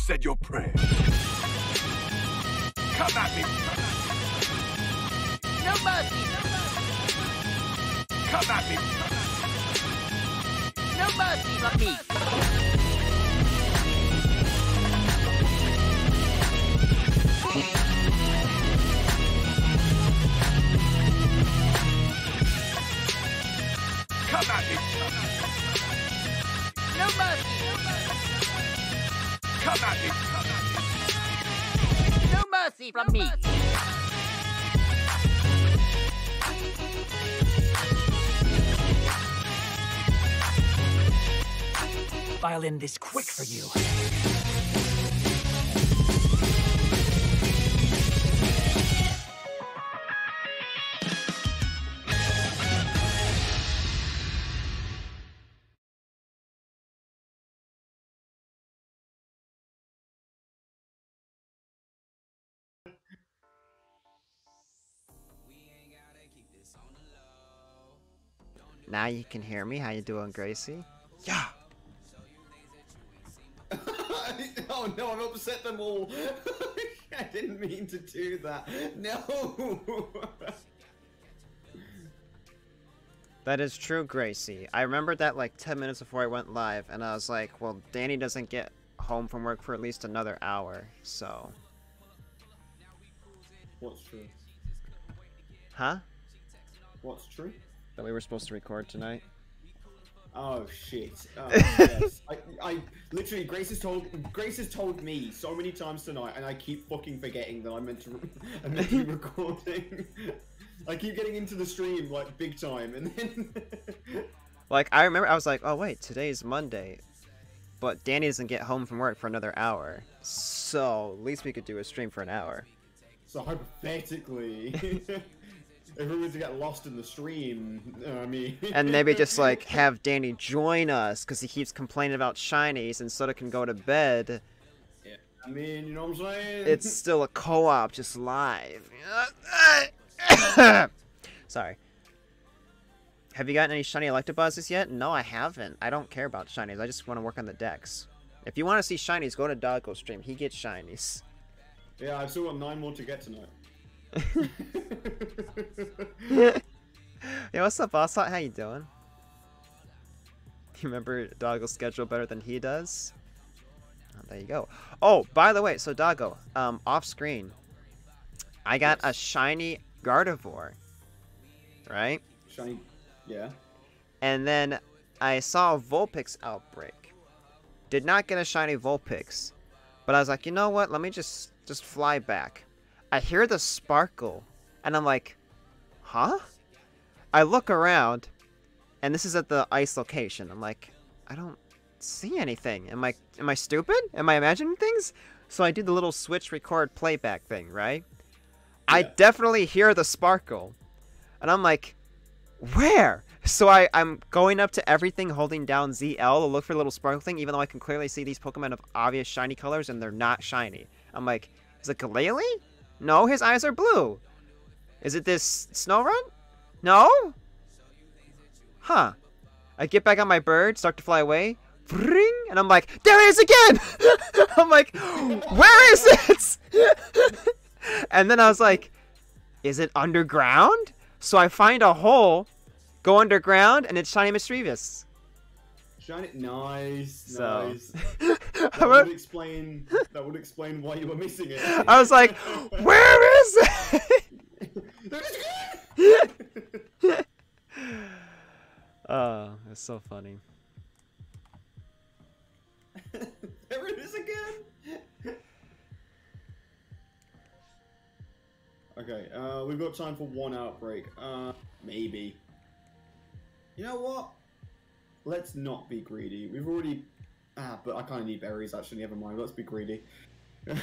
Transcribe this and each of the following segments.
said your prayers. Come at me. No mercy. Come at me. No mercy from me. Come at me. No mercy. Come at me. No mercy from me. I'll end this quick for you. Now you can hear me. How you doing, Gracie? Yeah. Oh no, I've upset them all. I didn't mean to do that. No. That is true, Gracie. I remembered that like 10 minutes before I went live, and I was like, well, Danny doesn't get home from work for at least another hour, so... What's true? Huh? What's true? That we were supposed to record tonight? Oh shit. Oh, yes. I literally Grace has told me so many times tonight, and I keep fucking forgetting that I'm meant to be recording. I keep getting into the stream like big time, and then Like, I remember I was like, oh wait, today's Monday. But Danny doesn't get home from work for another hour. So, at least we could do a stream for an hour. so hypothetically, if we were to get lost in the stream, I mean... And maybe just, like, have Danny join us, because he keeps complaining about shinies, and Soda can go to bed. Yeah, I mean, you know what I'm saying? It's still a co-op, just live. Sorry. Have you gotten any shiny Electabuzzes yet? No, I haven't. I don't care about shinies. I just want to work on the decks. If you want to see shinies, go to Doggo's stream. He gets shinies. Yeah, I've still got 9 more to get tonight. Yo, what's up, boss? How you doing? You remember Doggo's schedule better than he does? Oh, there you go. Oh, by the way, so Doggo, off screen, I got a shiny Gardevoir, right? Shiny, yeah. And then I saw a Vulpix outbreak. Did not get a shiny Vulpix, but I was like, you know what? Let me just fly back. I hear the sparkle, and I'm like, huh? I look around, and this is at the ice location. I'm like, I don't see anything. Am I stupid? Am I imagining things? So I do the little switch record playback thing, right? Yeah. I definitely hear the sparkle, and I'm like, where? So I'm going up to everything, holding down ZL to look for the little sparkle thing, even though I can clearly see these Pokemon of obvious shiny colors, and they're not shiny. I'm like, is it Galele? No, his eyes are blue. Is it this Snorunt? No? Huh. I get back on my bird, start to fly away. Ring, and I'm like, there it is again! I'm like, where is it? And then I was like, is it underground? So I find a hole, go underground, and it's Shiny Mischievous. Shiny, nice, So. nice. That would explain why you were missing it. I was like, where is it? Oh, it's so funny. There it is again. Okay, we've got time for one outbreak. Maybe. You know what? Let's not be greedy. We've already... but I kind of need berries, actually. Never mind. Let's be greedy. The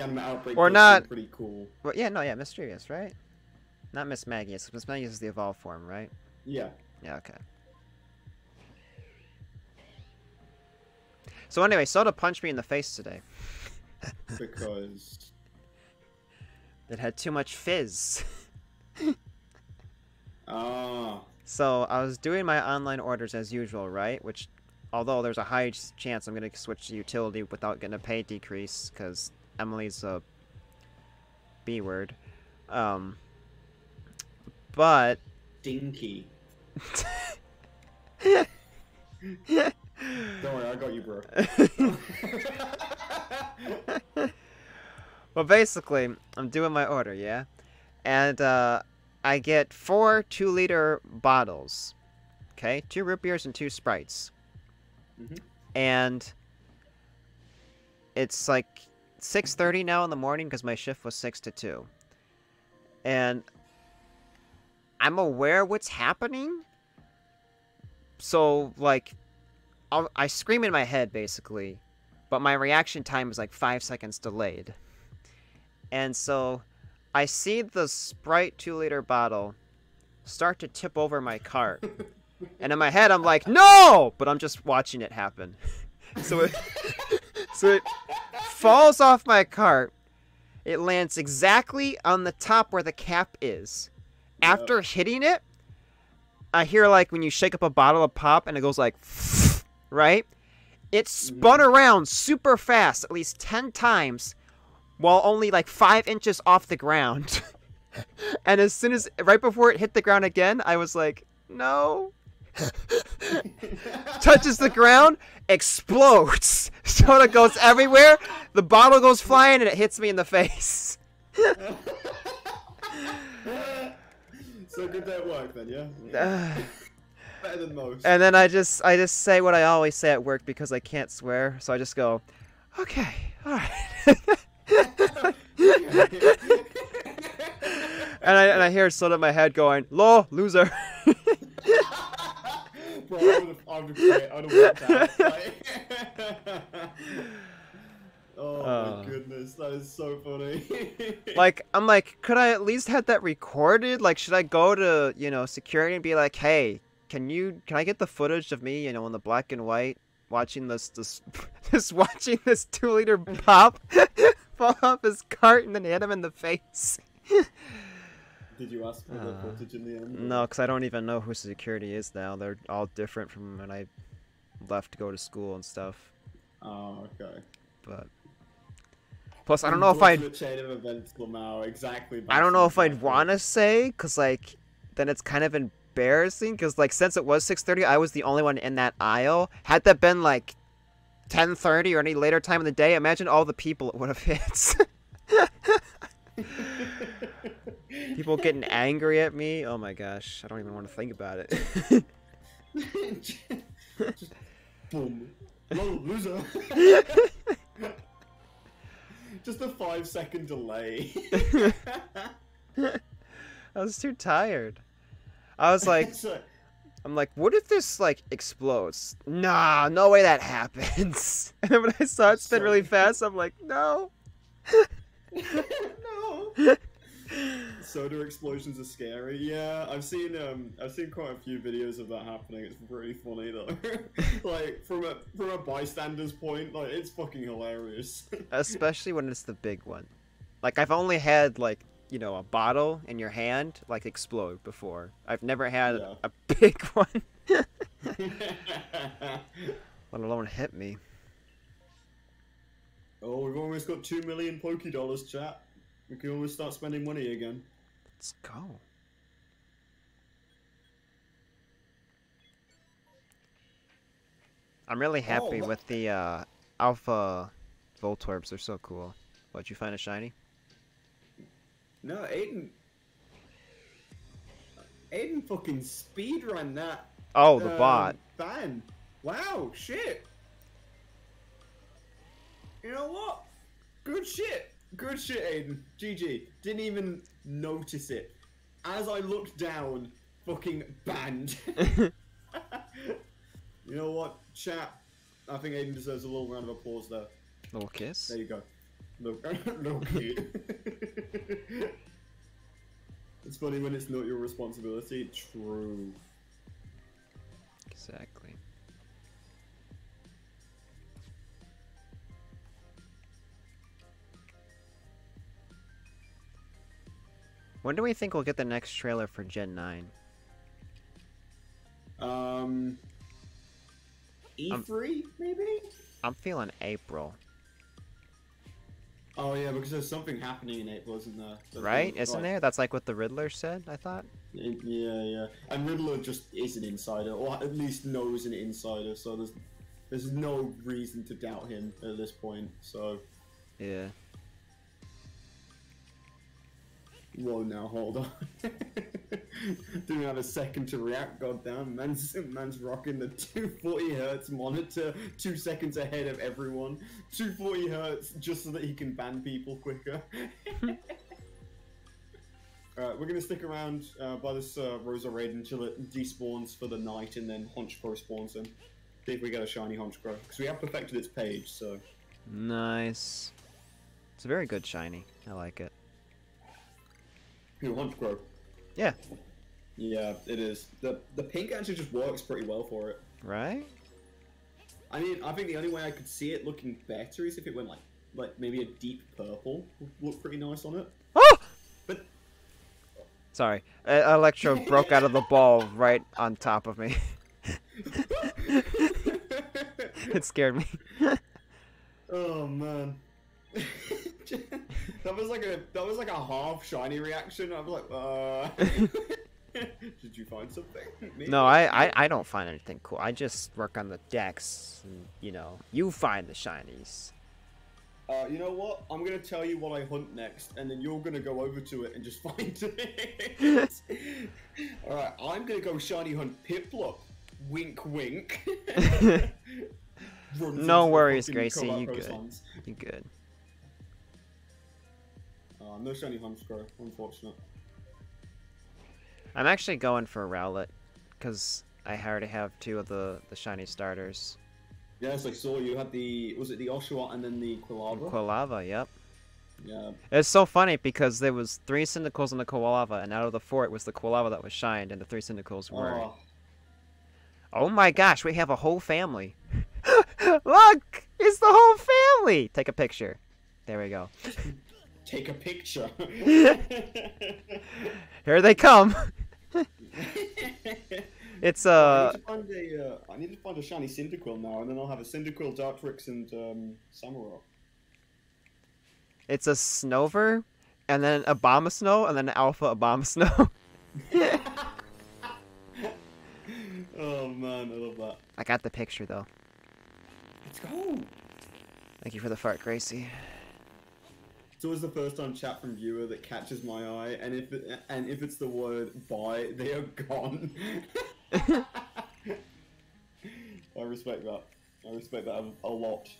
anime outbreak or not pretty cool. Well, yeah, no, yeah, Mischievous, right? Not Miss Magius. Miss Magius is the evolved form, right? Yeah. Yeah, okay. So anyway, Soda punched me in the face today. Because... It had too much fizz. Ah. So I was doing my online orders as usual, right? Which Although there's a high chance I'm gonna switch to utility without getting a pay decrease, because Emily's a B word. But Dinky. Don't worry, I got you, bro. Well, basically, I'm doing my order, yeah? And, I get 4 2-liter bottles. Okay? 2 root beers and 2 Sprites. Mm-hmm. And it's like 6:30 now in the morning because my shift was 6 to 2. And I'm aware what's happening. So, like, I scream in my head, basically. But my reaction time is like 5 seconds delayed. And so, I see the Sprite 2-liter bottle start to tip over my cart. And in my head, I'm like, no! But I'm just watching it happen. So it falls off my cart. It lands exactly on the top where the cap is. After hitting it, I hear like when you shake up a bottle of pop and it goes like, right? It spun around super fast, at least 10 times, while only like 5 inches off the ground. And as soon as, right before it hit the ground again, I was like, no. Touches the ground, explodes. Soda goes everywhere, the bottle goes flying, and it hits me in the face. So good day at work then, yeah? Better than most. And then I just say what I always say at work because I can't swear, so I just go, okay, alright. And I hear Soda in my head going, lol, loser. Bro, I would have worked out. Like... Oh my goodness, that is so funny. Like, I'm like, could I at least have that recorded? Like, should I go to, you know, security and be like, hey, can I get the footage of me, you know, in the black and white, watching this watching this 2-liter pop fall off his cart and then hit him in the face? Did you ask for the footage in the end? No, because I don't even know who security is now. They're all different from when I left to go to school and stuff. Oh, okay. But plus, I don't know if I'd. Exactly. I don't know if I'd want to say, because like, then it's kind of embarrassing. Because like, since it was 6:30, I was the only one in that aisle. Had that been like 10:30 or any later time in the day, imagine all the people it would have hit. People getting angry at me. Oh my gosh, I don't even want to think about it. Just boom. Lol, loser. Just a 5-second delay. I was too tired. I was like, I'm like, what if this like explodes? Nah, no way that happens. And then when I saw it spin really fast, I'm like, no. No. Soda explosions are scary. Yeah, I've seen quite a few videos of that happening. It's pretty funny though. Like from a bystander's point, like it's fucking hilarious. Especially when it's the big one. Like I've only had like, you know, a bottle in your hand like explode before. I've never had a big one. Let alone hit me. Oh, we've almost got 2 million Poké Dollars, chat. We can always start spending money again. Let's go. I'm really happy with the Alpha Voltorbs. They're so cool. What, did you find a shiny? No, Aiden fucking speedrun that. Oh, the bot. Ban. Wow, shit. You know what? Good shit. Good shit, Aiden. GG. Didn't even notice it. As I looked down, fucking banned. You know what, chat? I think Aiden deserves a little round of applause there. Little kiss? There you go. Little kid. It's funny when it's not your responsibility. True. Exactly. When do we think we'll get the next trailer for Gen 9? E3, maybe? I'm feeling April. Oh yeah, because there's something happening in April, isn't there? Right? Isn't there? That's like what the Riddler said, I thought. Yeah. And Riddler just is an insider, or at least knows an insider, so there's no reason to doubt him at this point, so... Yeah. Whoa, now hold on. Didn't have a second to react, goddamn. Man's rocking the 240 hertz monitor 2 seconds ahead of everyone. 240 hertz just so that he can ban people quicker. Alright, we're gonna stick around by this Rosa Raid until it despawns for the night and then Honchkrow spawns in. See if we get a shiny Honchkrow. Because we have perfected its page, so... Nice. It's a very good shiny. I like it. Who, Honchkrow? Yeah. Yeah, it is. The pink actually just works pretty well for it. Right? I mean, I think the only way I could see it looking better is if it went like maybe a deep purple would look pretty nice on it. Oh! But Sorry. Electro broke out of the ball right on top of me. It scared me. oh man. that was like a half shiny reaction. I was like, did you find something? No, I don't find anything cool. I just work on the decks, and, you know, you find the shinies. You know what? I'm gonna tell you what I hunt next, and then you're gonna go over to it and just find it. Alright, I'm gonna go shiny hunt Piplup. Wink wink. No worries, Gracie, you good. You good. No shiny Honchkrow, unfortunate. I'm actually going for Rowlet, because I already have 2 of the shiny starters. Yes, I saw you had was it the Oshawott and then the Quilava? Quilava, yep. Yeah. It's so funny because there was 3 Cyndaquils in the Quilava, and out of the 4 it was the Quilava that was shined, and the 3 Cyndaquils weren't. Oh my gosh, we have a whole family. Look! It's the whole family! Take a picture. There we go. Take a picture. Here they come. It's I need to find a shiny Cyndaquil now, and then I'll have a Cyndaquil, Dartrix, and Samurott. It's a Snover, and then Abomasnow, and then an Alpha Abomasnow. Oh man, I love that. I got the picture though. Let's go. Thank you for the fart, Gracie. It's always the first time chat from viewer that catches my eye, and if it's the word "bye," they are gone. I respect that. I respect that a lot.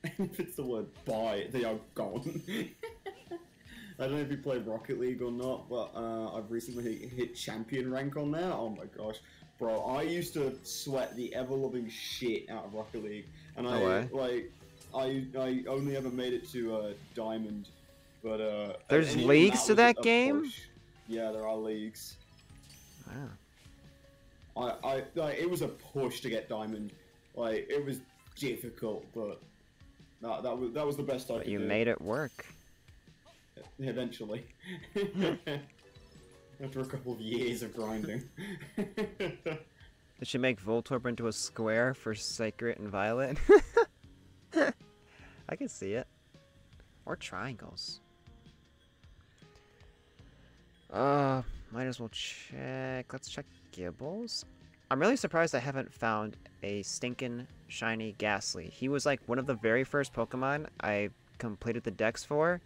If it's the word "bye," they are gone. I don't know if you play Rocket League or not, but I've recently hit champion rank on there. Oh my gosh, bro! I used to sweat the ever-loving shit out of Rocket League, and I only ever made it to diamond. But there's leagues to that game? Push. Yeah, there are leagues. Wow. It was a push to get diamond. Like it was difficult, but that was the best I could do. You made it work. Eventually. After a couple of years of grinding. Did she make Voltorb into a square for Sacred and Violet? I can see it. Or triangles. Might as well check. Let's check Gibbles. I'm really surprised I haven't found a stinking shiny Ghastly. He was like one of the very first Pokemon I completed the dex for.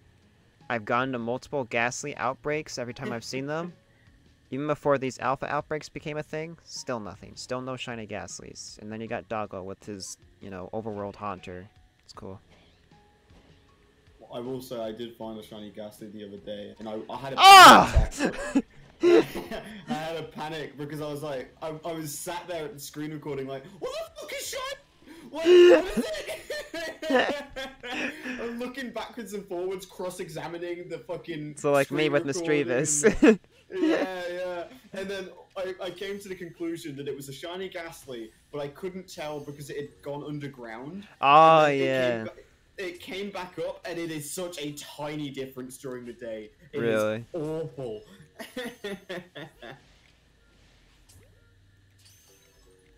I've gone to multiple Ghastly outbreaks every time I've seen them. Even before these alpha outbreaks became a thing, still nothing. Still no shiny Ghastlies. And then you got Doggo with his, you know, overworld haunter. It's cool. I will say I did find a shiny Ghastly the other day, and I had a panic. I had a panic because I was like, I was sat there at the screen recording like, what the fuck is shiny? What is it? I'm looking backwards and forwards, cross-examining the fucking. So like me with Mischievous. Yeah. And then I came to the conclusion that it was a shiny Ghastly, but I couldn't tell because it had gone underground. Oh yeah. It came back up, and it is such a tiny difference during the day. It really? is awful.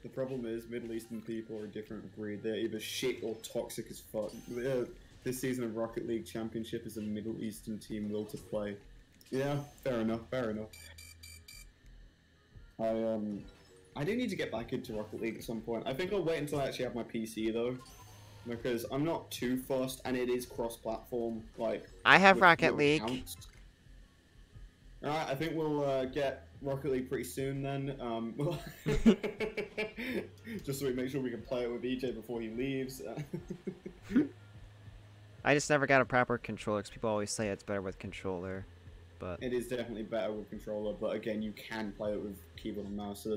The problem is, Middle Eastern people are a different breed. They're either shit or toxic as fuck. This season of Rocket League Championship is a Middle Eastern team will to play. Yeah, fair enough, fair enough. I do need to get back into Rocket League at some point. I think I'll wait until I actually have my PC though, because I'm not too fussed, and it is cross-platform. Like I have Rocket League. Alright, I think we'll get Rocket League pretty soon then. Just so we make sure we can play it with EJ before he leaves. I just never got a proper controller because people always say it's better with controller, but it is definitely better with controller. But again, you can play it with keyboard and mouse. So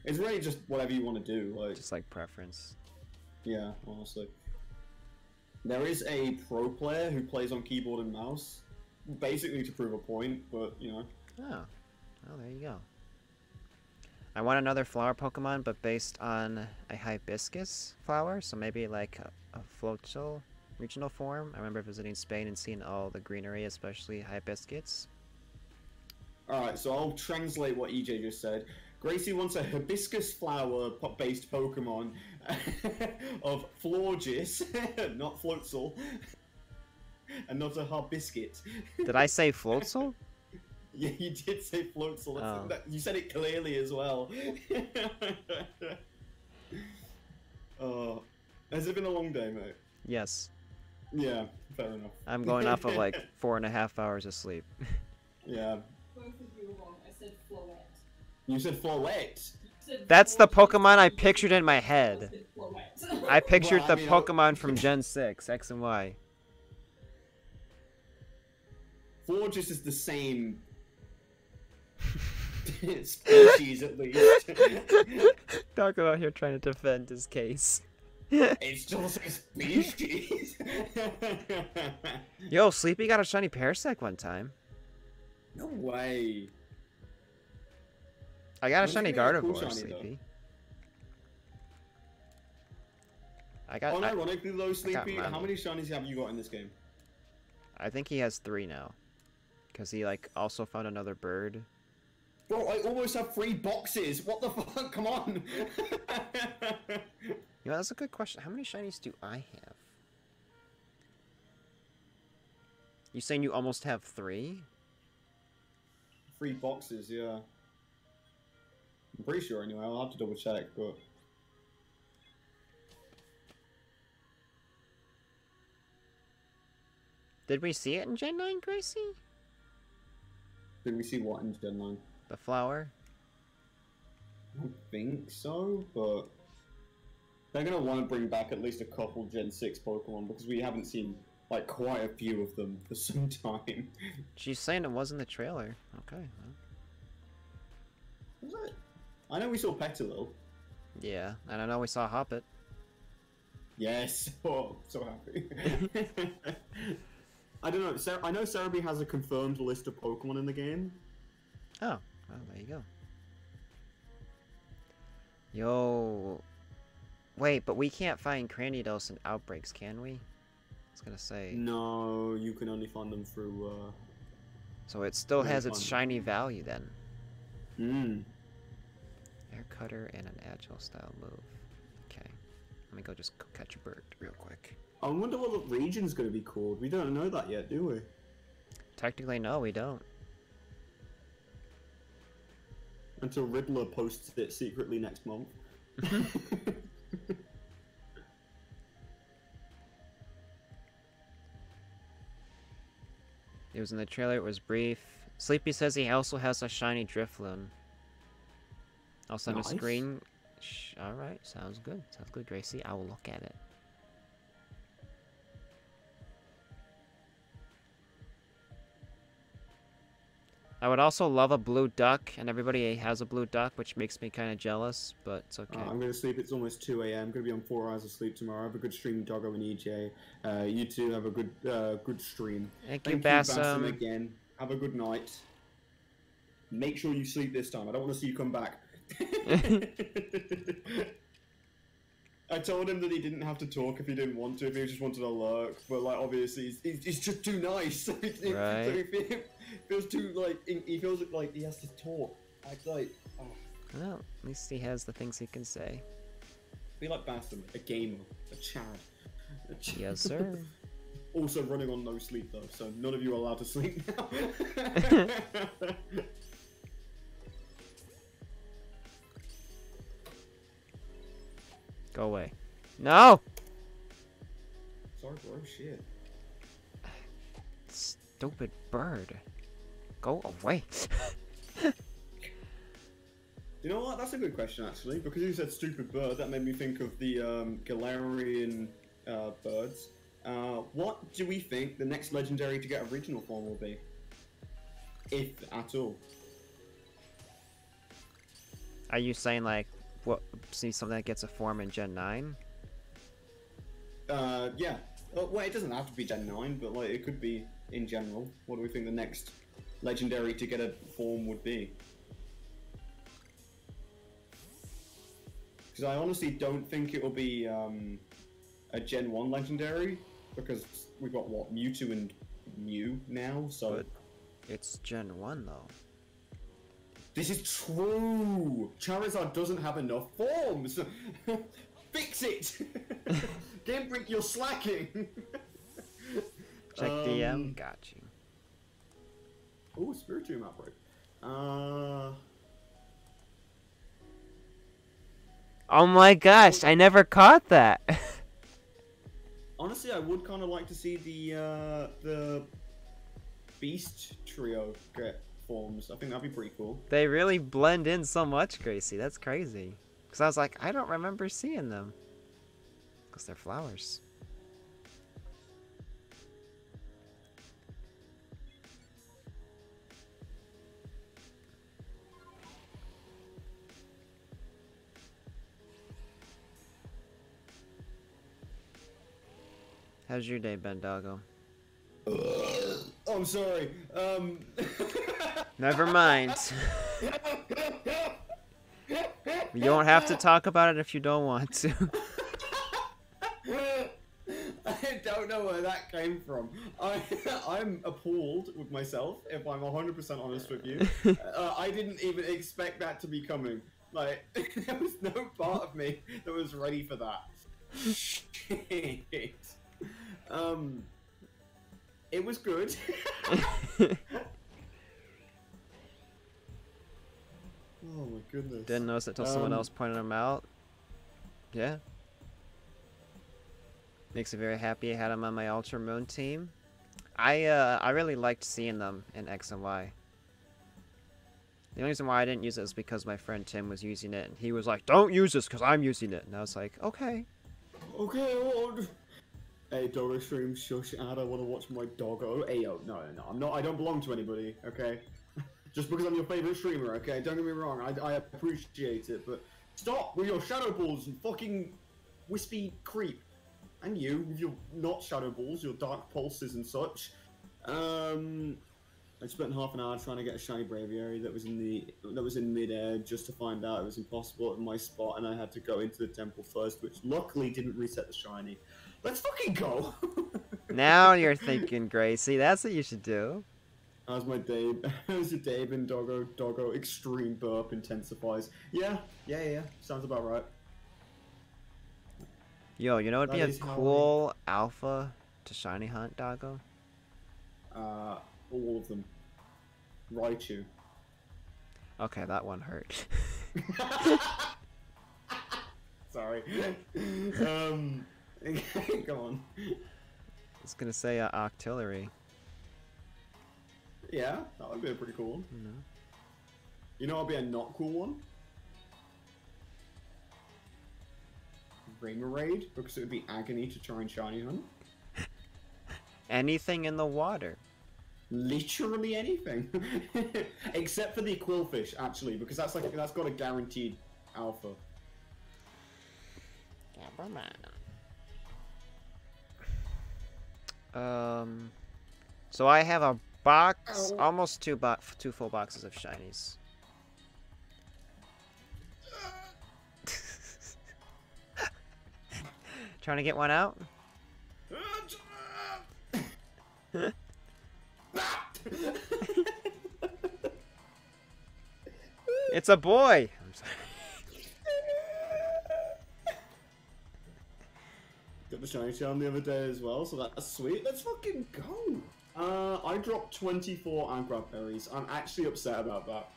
it's really just whatever you want to do. Like just like preference. Yeah, honestly. There is a pro player who plays on keyboard and mouse, basically to prove a point, but you know. Oh, there you go. I want another flower Pokemon, but based on a hibiscus flower, so maybe like a floral regional form. I remember visiting Spain and seeing all the greenery, especially hibiscus. Alright, so I'll translate what EJ just said. Gracie wants a hibiscus flower-based Pokemon of Florges, not Floatzel, and not a Hibiscus. Did I say Floatzel? Yeah, you did say Floatzel. Oh. You said it clearly as well. Has it been a long day, mate? Yes. Yeah, fair enough. I'm going off of like 4.5 hours of sleep. Yeah. Both of you were wrong. I said Floette. You said Floette. That's the Pokemon I pictured in my head. I pictured Well, I the mean, Pokemon from Gen 6, X and Y. Florges is the same species, at least. Talk about here trying to defend his case. It's just a species. Yo, Sleepy got a shiny Parasect one time. No way. I got a When's shiny he gonna get a cool Gardevoir, shiny, Sleepy. I got. Unironically though, Sleepy, how Manu. many shinies have you got in this game? I think he has 3 now, because he like also found another bird. Bro, I almost have 3 boxes. What the fuck? Come on. You know, that's a good question. How many shinies do I have? You saying you almost have 3? 3 boxes, yeah. I'm pretty sure anyway. I'll have to double check, but. Did we see it in Gen 9, Gracie? Did we see what in Gen 9? The flower? I don't think so, but they're gonna want to bring back at least a couple Gen 6 Pokemon because we haven't seen like quite a few of them for some time. She's saying it was in the trailer. Okay. Well. Was it? I know we saw Petilil. Yeah, and I know we saw Hoppet. Yes. Oh, so happy. I don't know. I know Cerebi has a confirmed list of Pokemon in the game. Oh, well, there you go. Yo. Wait, but we can't find Cranidos in Outbreaks, can we? I was gonna say. No, you can only find them through, So it still Yeah, has its fine. shiny value then. Hmm. Air Cutter and an Agile style move. Okay. Let me go just go catch a bird real quick. I wonder what the region's gonna be called. We don't know that yet, do we? Technically, no, we don't. Until Riddler posts it secretly next month. It was in the trailer, it was brief. Sleepy says he also has a shiny Drifloon. I'll send Nice. a screen. Alright, sounds good. Sounds good, Gracie. I will look at it. I would also love a blue duck, and everybody has a blue duck, which makes me kind of jealous, but it's okay. I'm gonna sleep. It's almost 2 a.m. I'm gonna be on 4 hours of sleep tomorrow. Have a good stream, Doggo and EJ. You two have a good stream. Thank you, Bassam. Bassam, again. Have a good night. Make sure you sleep this time. I don't want to see you come back. I told him that he didn't have to talk if he didn't want to, if he just wanted to lurk. But like, obviously, he's just too nice. Right. So he feels too like he feels like he has to talk. It's like, oh. Well, at least he has the things he can say. Be like Baston, a gamer, a Chad. Yes, sir. Also running on no sleep though, so none of you are allowed to sleep now. Go away. No! Sorry, bro. Shit. Stupid bird. Go away. You know what? That's a good question, actually. Because you said stupid bird, that made me think of the Galarian birds. What do we think the next legendary to get original form will be? If at all. Are you saying, like, what? See something that gets a form in Gen 9? Yeah. Well, it doesn't have to be Gen 9, but like it could be in general. What do we think the next legendary to get a form would be? Because I honestly don't think it will be a Gen 1 legendary, because we've got, what, Mewtwo and Mew now, so... But it's Gen 1, though. This is true! Charizard doesn't have enough forms! Fix it! Game Freak, you're slacking! Check DM. Got you. Oh, Spiritomb outbreak. Oh my gosh, I never caught that. Honestly, I would kind of like to see the Beast Trio get forms. I think that'd be pretty cool. They really blend in so much, Gracie. That's crazy. Because I was like, I don't remember seeing them. Because they're flowers. How's your day been, doggo? Oh, I'm sorry. Never mind. You don't have to talk about it if you don't want to. I don't know where that came from. I'm appalled with myself, if I'm 100% honest with you. I didn't even expect that to be coming. Like, there was no part of me that was ready for that. Shit. It was good. Oh my goodness. Didn't notice it till someone else pointed them out. Yeah. Makes me very happy I had them on my Ultra Moon team. I really liked seeing them in X and Y. The only reason why I didn't use it is because my friend Tim was using it, and he was like, "Don't use this because I'm using it." And I was like, "Okay." Okay, Lord. Hey, doggo stream, shush, Ad, I want to watch my doggo. Hey, yo, no, I'm not, I don't belong to anybody, okay? Just because I'm your favorite streamer, okay? Don't get me wrong, I appreciate it, but stop with your shadow balls and fucking wispy creep. And you, with your not shadow balls, your dark pulses and such. I spent half an hour trying to get a shiny Braviary that was in mid-air just to find out it was impossible at my spot, and I had to go into the temple first, which luckily didn't reset the shiny. Let's fucking go! Now you're thinking, Gracie. That's what you should do. How's my day? How's your day been, doggo? Doggo, extreme burp intensifies. Yeah. Sounds about right. Yo, you know what'd be That a is how cool alpha to shiny hunt, doggo? All of them. Raichu. Okay, that one hurt. Sorry. Go on. I was gonna say Octillery. Yeah, that would be a pretty cool one. No. You know what'd be a not cool one? Raid, because it would be agony to try and shiny hunt. Anything in the water. Literally anything. Except for the Quillfish, actually, because that's got a guaranteed alpha. Never mind. So I have a box, almost two full boxes of shinies. Trying to get one out? It's a boy! I'm Got the shiny charm the other day as well, so that's sweet. Let's fucking go. I dropped 24 Agrab berries. I'm actually upset about that.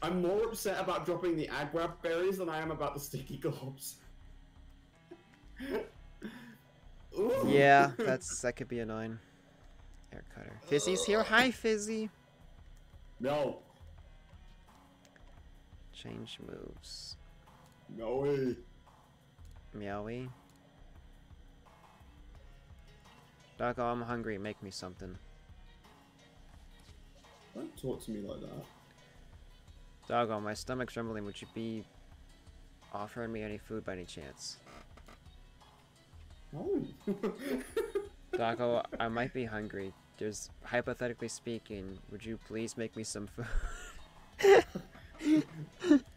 I'm more upset about dropping the Agrab berries than I am about the sticky globs. Yeah, that could be annoying. Air cutter. Fizzy's here. Hi, Fizzy. No. Change moves. No way. Meowie. Doggo, I'm hungry. Make me something. Don't talk to me like that. Doggo, my stomach's rumbling. Would you be offering me any food by any chance? No. Doggo, I might be hungry. There's, hypothetically speaking, would you please make me some food?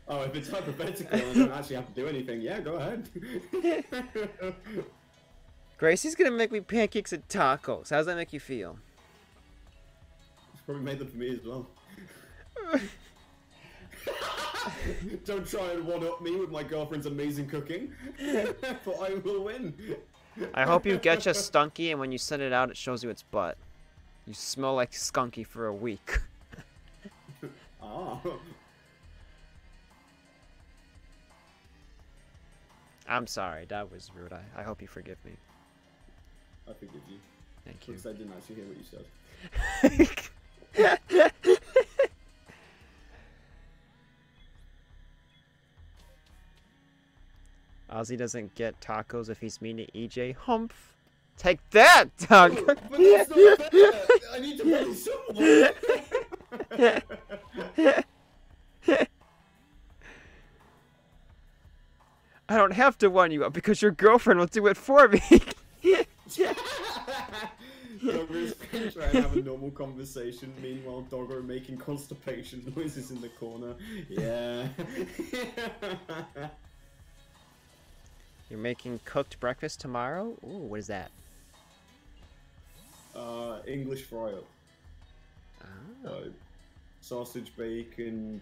Oh, if it's hypothetical and I don't actually have to do anything, yeah, go ahead. Gracie's gonna make me pancakes and tacos. How does that make you feel? She's probably made them for me as well. Don't try and one-up me with my girlfriend's amazing cooking, but I will win. I hope you get your stunky, and when you send it out, it shows you its butt. You smell like skunky for a week. Ah. I'm sorry, that was rude. I hope you forgive me. I forgive you. Thank you. Because I didn't actually hear what you said. Ozzy doesn't get tacos if he's mean to EJ. Humph. Take that, Doug! But that's not fair! I need to bully someone! I don't have to one you up because your girlfriend will do it for me. Dogger's trying to have a normal conversation, meanwhile Dogger making constipation noises in the corner. Yeah. You're making cooked breakfast tomorrow? Ooh, what is that? English fry up. Oh. Sausage, bacon,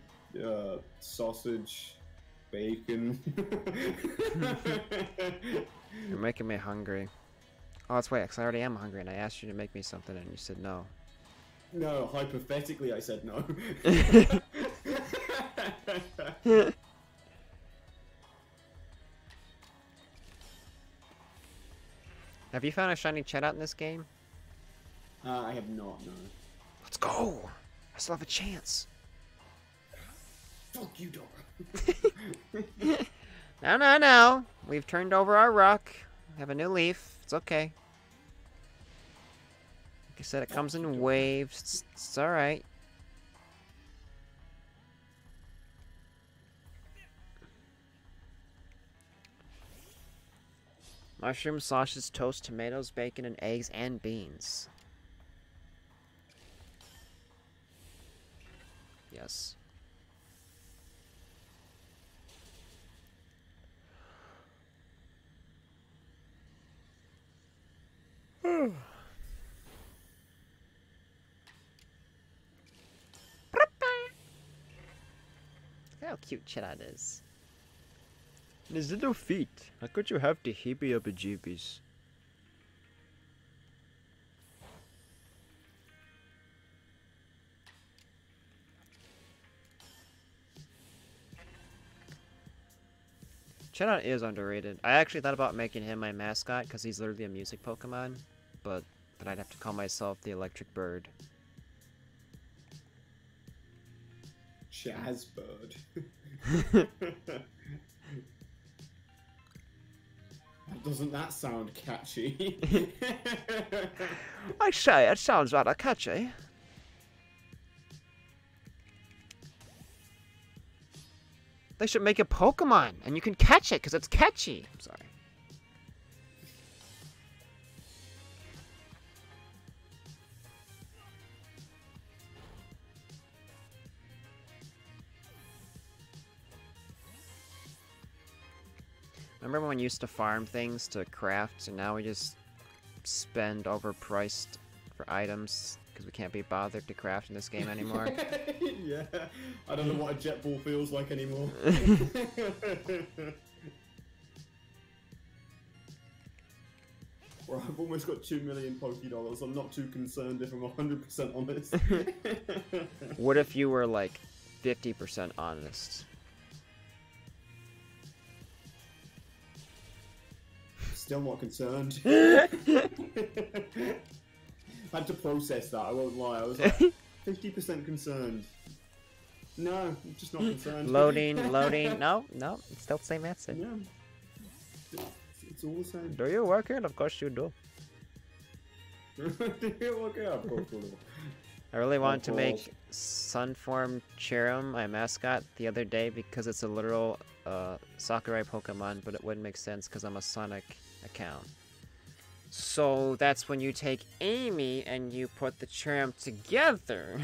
sausage, bacon. You're making me hungry. Oh, that's wait, 'cause I already am hungry, and I asked you to make me something, and you said no. No, hypothetically I said no. Have you found a shiny Chatot in this game? I have not, no. Let's go! I still have a chance. Fuck you, Dogger. No. We've turned over our rock. We have a new leaf. It's okay. Like I said, it comes in waves. It's alright. Mushroom, sausage, toast, tomatoes, bacon, and eggs, and beans. Yes. Look how cute Chatot is. And his little feet. How could you have the heebie-ubba-jeebies? Chatot is underrated. I actually thought about making him my mascot because he's literally a music Pokemon, but then I'd have to call myself the Electric Bird. Jazzbird. Doesn't that sound catchy? I say, it sounds rather catchy. They should make a Pokemon, and you can catch it, because it's catchy. I'm sorry. Remember when we used to farm things to craft, and now we just spend overpriced for items because we can't be bothered to craft in this game anymore. Yeah, I don't know what a jet ball feels like anymore. Well, I've almost got 2 million Poké Dollars. I'm not too concerned if I'm 100% honest. What if you were like 50% honest? Still not concerned. I had to process that, I won't lie. I was like 50% concerned. No, I'm just not concerned. Loading, loading. No, it's still the same answer. Yeah. It's all the same. Do you work it? Of course you do. Do you work it? Of course we do. I really wanted to make Sunform Cherim my mascot the other day because it's a literal Sakurai Pokemon, but it wouldn't make sense because I'm a Sonic account. So that's when you take Amy and you put the Cherim together.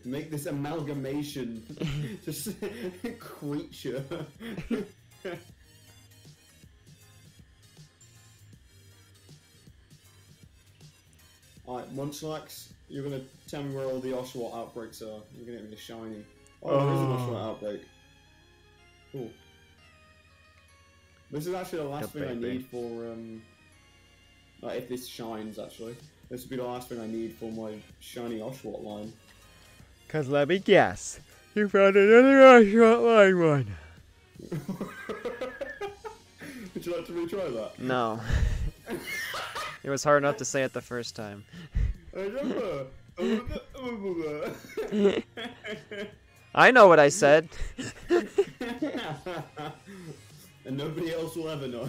Make this amalgamation. Just creature. Alright, Munchlax, you're gonna tell me where all the Oshawott outbreaks are. You're gonna get me a shiny. Oh, there is an Oshawott outbreak. Cool. This is actually the last thing I need for, like, if this shines, actually. This would be the last thing I need for my shiny Oshawott line. Cause let me guess, you found another Oshawott line one. Would you like to retry that? No. It was hard enough to say it the first time. I know what I said. And nobody else will ever know.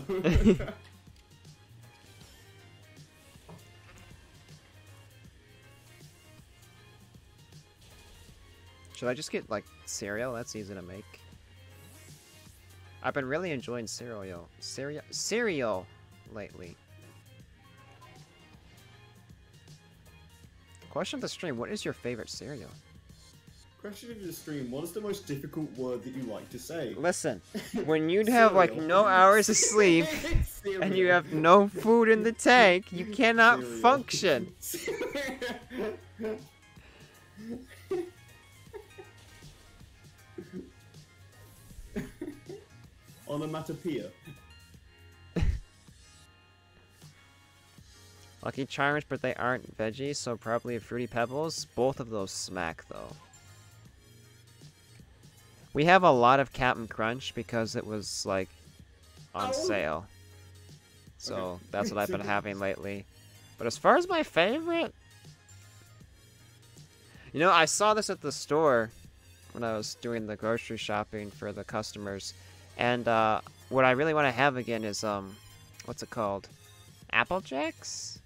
Should I just get, like, cereal? That's easy to make. I've been really enjoying cereal lately. Question of the stream, what is your favorite cereal? Question of the stream, what is the most difficult word that you like to say? Listen, when you'd have, like, no hours of sleep, and you have no food in the tank, you cannot function. Onomatopoeia. Lucky Charms, but they aren't veggies, so probably Fruity Pebbles. Both of those smack, though. We have a lot of Cap'n Crunch because it was, like, on sale. So, Okay. that's what I've been having lately. But as far as my favorite... You know, I saw this at the store when I was doing the grocery shopping for the customers. And, what I really want to have again is, what's it called? Apple Jacks?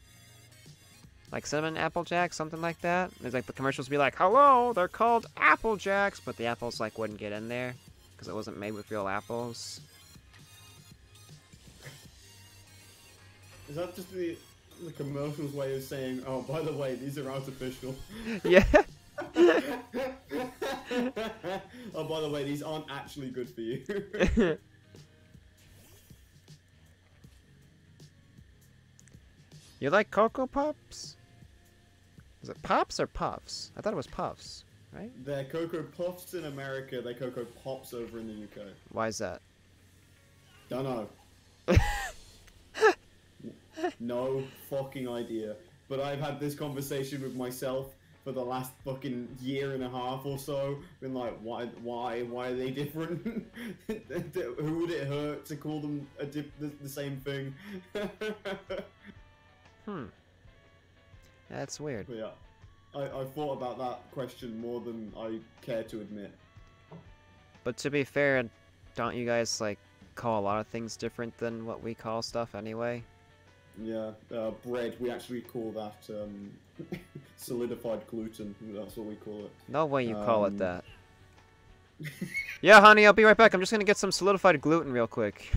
Like cinnamon Apple Jacks, something like that. There's like the commercials be like, hello, they're called Apple Jacks, but the apples like wouldn't get in there because it wasn't made with real apples. Is that just the commercial's way of saying, oh, by the way, these are artificial? Yeah. Oh, by the way, these aren't actually good for you. You like Cocoa Pops? Is it Pops or Puffs? I thought it was Puffs, right? They're Cocoa Puffs in America, they're Cocoa Pops over in the UK. Why is that? Don't know. No fucking idea. But I've had this conversation with myself for the last fucking year and a half or so. Been like, why are they different? Who would it hurt to call them the same thing? That's weird. But yeah, I thought about that question more than I care to admit. But to be fair, don't you guys like call a lot of things different than what we call stuff anyway? Yeah, bread, we actually call that solidified gluten. That's what we call it. No way you call it that. Yeah, honey, I'll be right back. I'm just gonna get some solidified gluten real quick.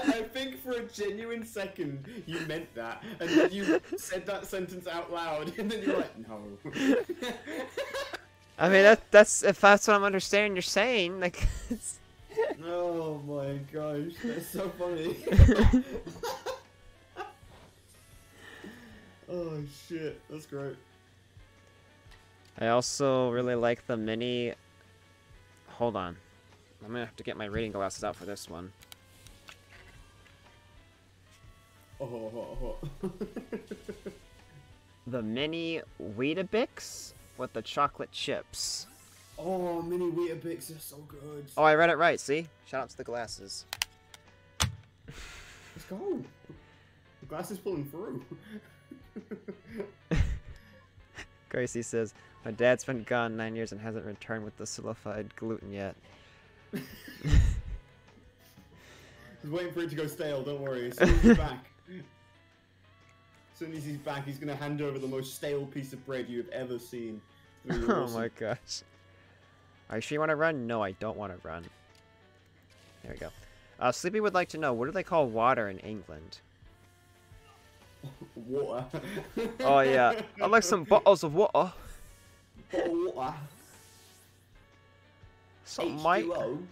I think for a genuine second you meant that, and then you said that sentence out loud, and then you're like, no. I mean, that's if that's what I'm understanding you're saying, like, it's... Oh my gosh, that's so funny. Oh shit, that's great. I also really like the mini... Hold on. I'm gonna have to get my reading glasses out for this one. Oh. The mini Weetabix with the chocolate chips. Oh, mini Weetabix are so good. Oh, I read it right, see? Shout out to the glasses. Let's go. The glass is pulling through. Gracie says, my dad's been gone 9 years and hasn't returned with the solidified gluten yet. Just waiting for it to go stale, don't worry. As soon as he's back. As soon as he's back, he's going to hand over the most stale piece of bread you've ever seen. Oh my gosh. Are you sure you want to run? No, I don't want to run. There we go. Sleepy would like to know, what do they call water in England? Water. Oh yeah, I'd like some bottles of water. Bottle of water. Something, Mike. H2O.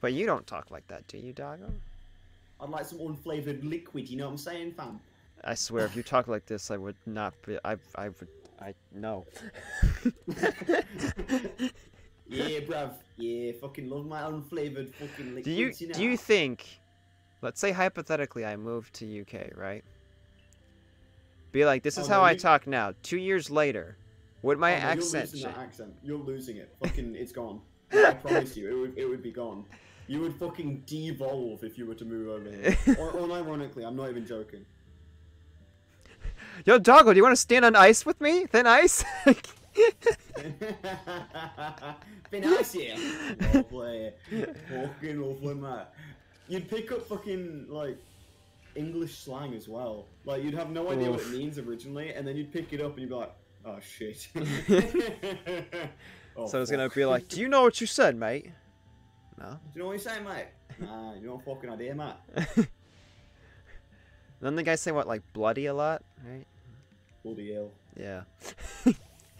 But you don't talk like that, do you, Doggo? I'd like some unflavoured liquid, you know what I'm saying, fam? I swear, if you talk like this, I would not be. No. Yeah, bruv. Yeah, fucking love my unflavoured fucking liquids. Do you think? Let's say hypothetically, I moved to UK, right? Be like, this is how I talk now. 2 years later, would my accent change? You're losing that accent. You're losing it. Fucking, it's gone. I promise you, it would be gone. You would fucking devolve if you were to move over here. Or unironically, I'm not even joking. Yo, Doggo, do you want to stand on ice with me? Thin ice? Thin ice, yeah. Lovely. Fucking lovely, mate. You'd pick up fucking, like, English slang as well. Like, you'd have no idea what it means originally, and then you'd pick it up and you'd be like, oh, shit. Oh, so it's gonna be like, do you know what you said, mate? No? Do you know what you're saying, mate? Nah, you don't fucking idea, mate. Then the guys say, what, like, bloody a lot, right? Bloody hell. Yeah.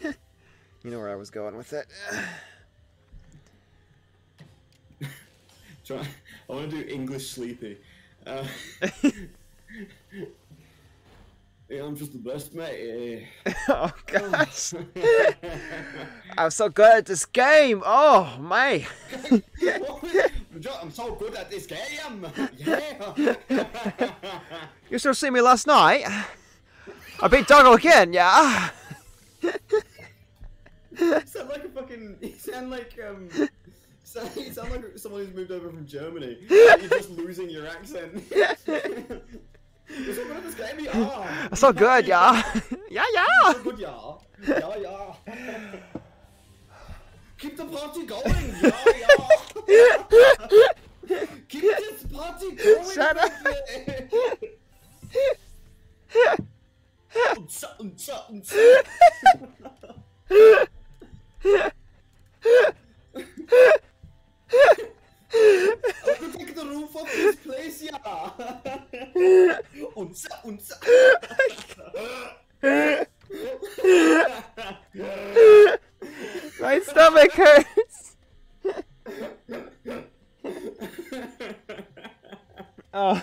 You know where I was going with it. I want to do English sleepy. Yeah, I'm just the best, mate. Oh, gosh. I'm so good at this game. Oh, mate. I'm so good at this game. Yeah. You should have seen me last night. I beat Doggo again, yeah. You sound like a fucking... You sound like, you sound like someone who's moved over from Germany. You're just losing your accent. You're so good at this game, yeah. I'm so good, yeah. Yeah, yeah. You're so good, yeah. Yeah, yeah. Keep the party going, yeah, yeah. Keep this party going. Shut up. I'm gonna take the roof of this place, yeah. Unsa. My stomach hurts. Oh, I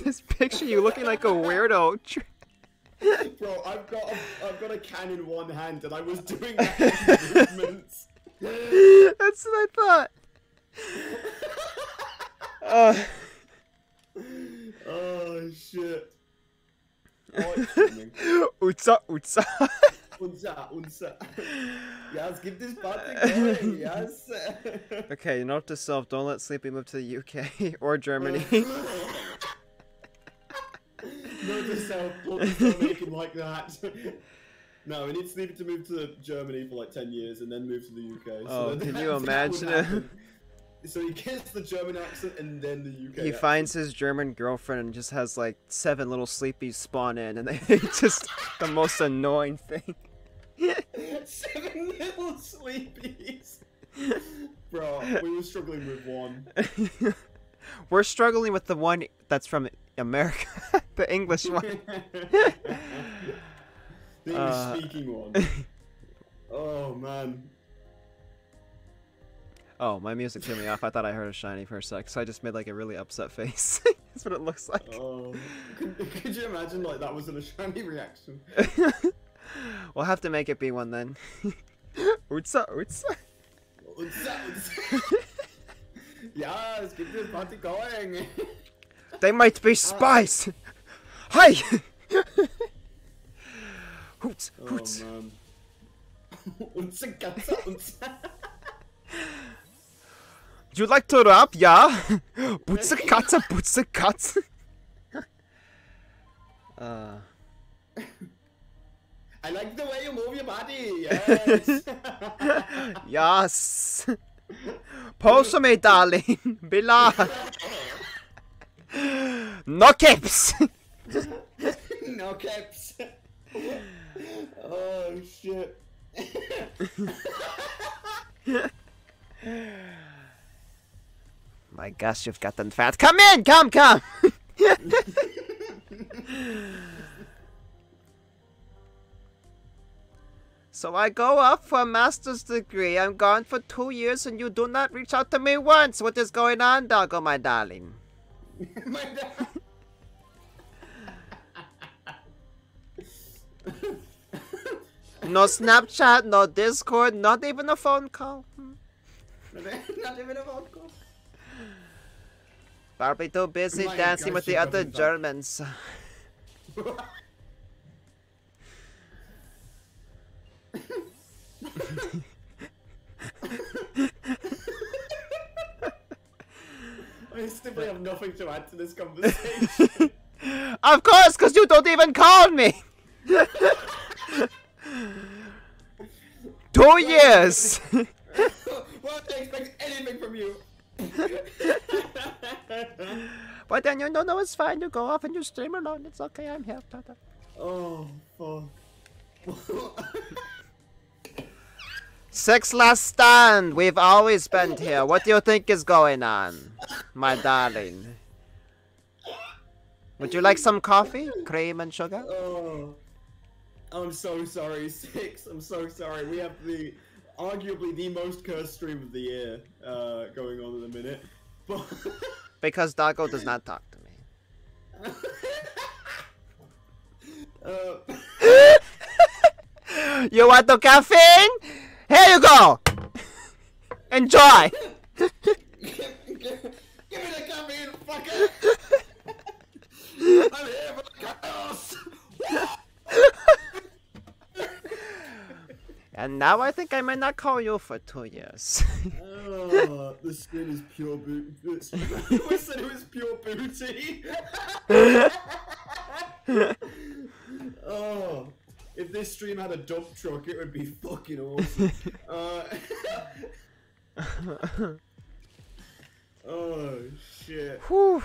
just picture you looking like a weirdo. Bro, I've got a can in one hand and I was doing that movements. That's what I thought. Oh shit. Utsa. Unsa. Yes, keep this party going, yes. Okay, note to self, don't let Sleepy move to the UK or Germany. Note to self, don't make him like that. No, we need Sleepy to move to Germany for like 10 years and then move to the UK. Oh, so can you imagine it? So he gets the German accent and then the UK He accent. finds his German girlfriend and just has like 7 little Sleepies spawn in, and they just the most annoying thing. 7 little Sleepies. Bro, we were struggling with one. We're struggling with the one that's from America, the English one. The English-speaking one. Oh man. Oh, my music threw me off. I thought I heard a shiny for a sec, so I just made like a really upset face. That's what it looks like. Oh, could you imagine like that wasn't a shiny reaction? We'll have to make it be one then. Utsa, utsa. Yes, keep this party going. They might be spies. Hi. Hoots, hoots. Oh man. Unsa katsa, unsa. You like to rap, yeah? Butsa katsa, butsa katsa. I like the way you move your body. Yes. Yes. Pose for me, darling. Bila. No caps. No caps. Oh shit. My gosh, you've gotten fat. Come in, come. So I go up for a master's degree. I'm gone for 2 years and you do not reach out to me once. What is going on, doggo, my darling? My dad. No Snapchat, no Discord, not even a phone call. Not even a phone call. Probably too busy My dancing gosh, with the you're other talking about- Germans. I simply have nothing to add to this conversation. Of course, because you don't even call me. 2 years. Well, I expect anything from you. But then you know it's fine. You go off and you stream alone. It's okay. I'm here. Ta-ta. Oh, fuck. 6 last stand. We've always been here. What do you think is going on, my darling? Would you like some coffee, cream and sugar? Oh, I'm so sorry, Six. I'm so sorry. We have arguably the most cursed stream of the year going on in a minute. But Because Doggo does not talk to me. You want the caffeine? Here you go. Enjoy. Give me the caffeine, fucker! I'm here for the chaos! And now I think I might not call you for 2 years. Oh, the skin is pure booty. I said it was pure booty. Oh, if this stream had a dump truck, it would be fucking awesome. Oh shit. Whew.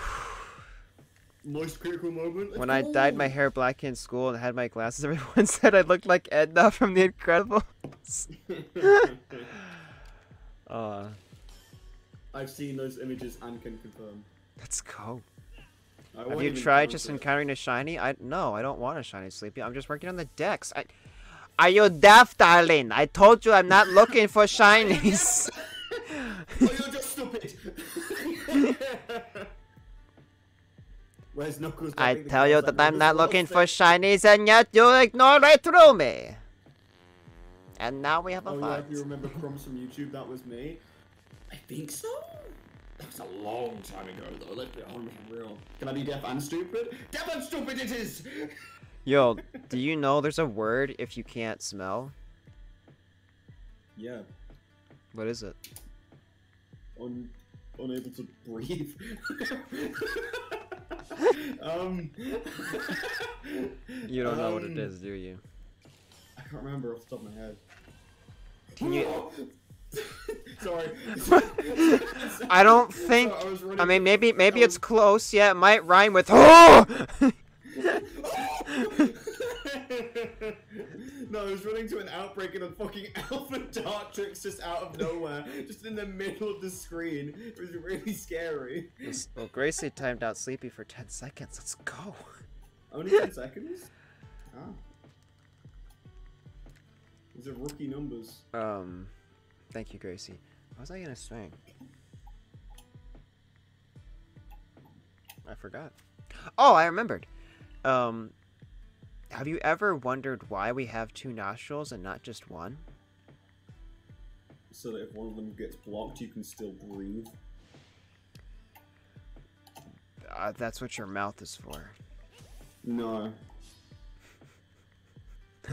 Most critical moment. When I dyed my hair black in school and had my glasses, everyone said I looked like Edna from The Incredibles. I've seen those images and can confirm. Let's go. I Have won't you even tried count just it. encountering a shiny? No, I don't want a shiny, Sleepy. I'm just working on the decks. Are you deaf, darling? I told you I'm not looking for shinies. Oh, you're just stupid. Where's Knuckles? I tell you that I'm not looking for shinies, and yet you ignore right through me. And now we have a Oh yeah, fight. if you remember Crumbs from YouTube, that was me. I think so. That was a long time ago, though. Let's be real. Can I be deaf and stupid? Deaf and stupid it is! Yo, do you know there's a word if you can't smell? Yeah. What is it? Unable to breathe. You don't know what it is, do you? I can't remember off the top of my head. Can you... Sorry. I don't think... Sorry, was running- I mean, maybe it's close. Yeah, it might rhyme with... Oh! No, I was running to an outbreak and a fucking Alpha Dartrix just out of nowhere, just in the middle of the screen. It was really scary. Well, Gracie timed out Sleepy for 10 seconds. Let's go. Only 10 seconds? Ah. These are rookie numbers. Thank you, Gracie. What was I gonna say? I forgot. Oh, I remembered. Have you ever wondered why we have 2 nostrils and not just one? So that if one of them gets blocked, you can still breathe. That's what your mouth is for. No.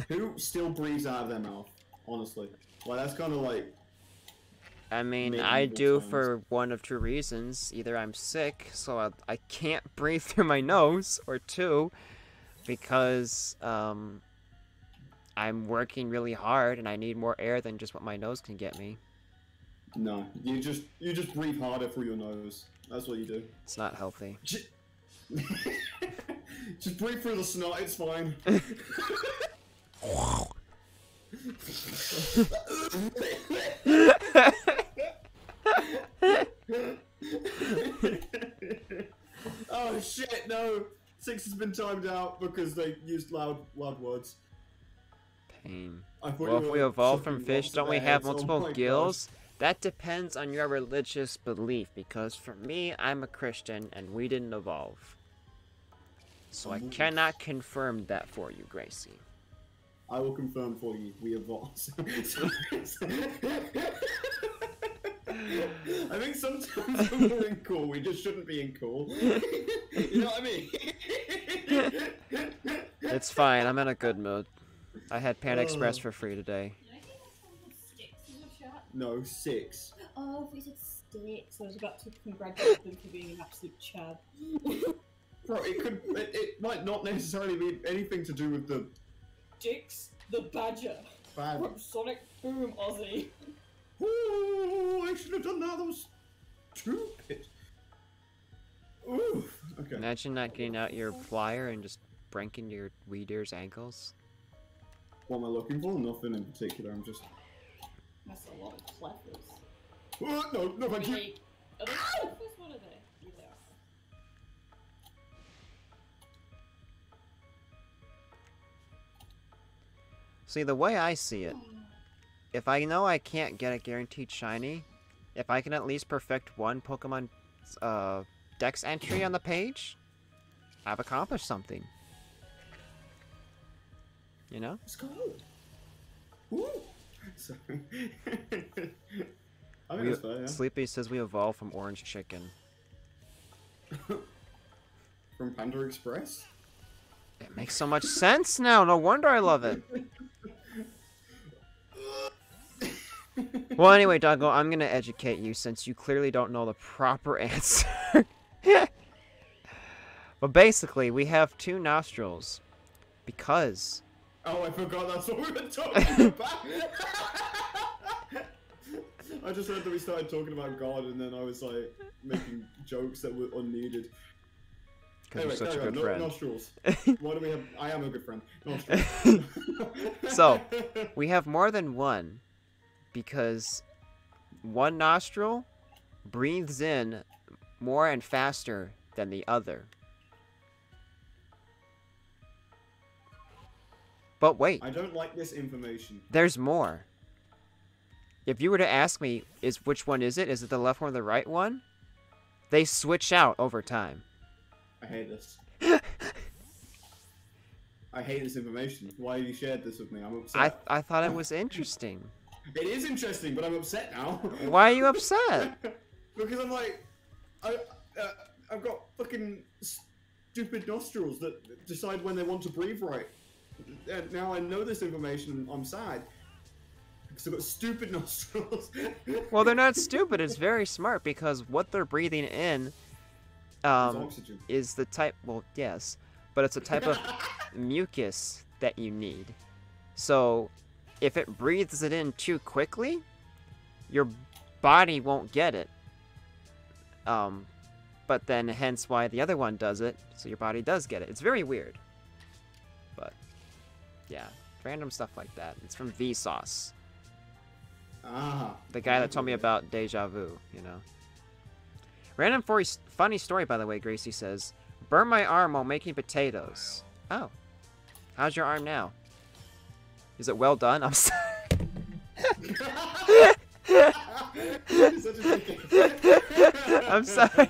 Who still breathes out of their mouth? Honestly. Like, that's kind of like... I mean, medieval I do times. for one of 2 reasons. Either I'm sick, so I can't breathe through my nose, or 2, because I'm working really hard and I need more air than just what my nose can get me. No, you just breathe harder through your nose. That's what you do. It's not healthy. Just breathe through the snot, it's fine. Oh shit, no! 6 has been timed out because they used loud words. Pain. I thought Well, you if were we evolve from sucking fish, rocks don't at we their have heads. Oh multiple my gills? That depends on your religious belief, because for me, I'm a Christian, and we didn't evolve. So I cannot confirm that for you, Gracie. God. I will confirm for you, we evolved. I think sometimes when we're in cool, we just shouldn't be in cool. You know what I mean? It's fine, I'm in a good mood. I had Panda Express for free today. Did I think that's one with sticks in the chat? No, 6. Oh, if we said sticks, I was about to congratulate them for being an absolute chad. Bro, it might not necessarily be anything to do with the Dix the Badger bad. from Sonic Boom Aussie. Ooh, I should have done that. That was stupid. Ooh. Okay. Imagine not getting out your plier and just breaking your weed ear's ankles. What am I looking for? Nothing in particular. I'm just. That's a lot of cleffers. Oh, no, thank you. Really? Are they cleffers? What are they? Yeah, they are. See, the way I see it, if I know I can't get a guaranteed shiny, if I can at least perfect one Pokemon Dex entry on the page, I've accomplished something. You know? Let's go. Ooh. Sorry. I mean, that's fair, yeah. Sleepy says we evolved from orange chicken. From Panda Express? It makes so much sense now. No wonder I love it. Well, anyway, Doggo, I'm gonna educate you since you clearly don't know the proper answer. But basically, we have 2 nostrils because... Oh, I forgot that's what we were talking about. I just heard that we started talking about God, and then I was like making jokes that were unneeded. Because Anyway, you're such a carry good on. friend. Nostrils. Why do we have? I am a good friend. Nostrils. So, we have more than one because one nostril breathes in more and faster than the other. But wait, I don't like this information. there's more. If you were to ask me, which one is it? Is it the left one or the right one? They switch out over time. I hate this. I hate this information. Why have you shared this with me? I'm upset. I thought it was interesting. It is interesting, but I'm upset now. Why are you upset? Because I'm like, I've got fucking stupid nostrils that decide when they want to breathe right. And now I know this information and I'm sad. Because I've got stupid nostrils. Well, they're not stupid. It's very smart because what they're breathing in Oxygen. is the type... Well, yes. But it's a type of mucus that you need. So, if it breathes it in too quickly, your body won't get it. But then hence why the other one does it, so your body does get it. It's very weird. But, yeah. Random stuff like that. It's from Vsauce. Ah. The guy that told me about Deja Vu, you know. Random funny story, by the way, Gracie says. Burn my arm while making potatoes. Oh. How's your arm now? Is it well done? I'm sorry. You're such a dickhead. I'm sorry.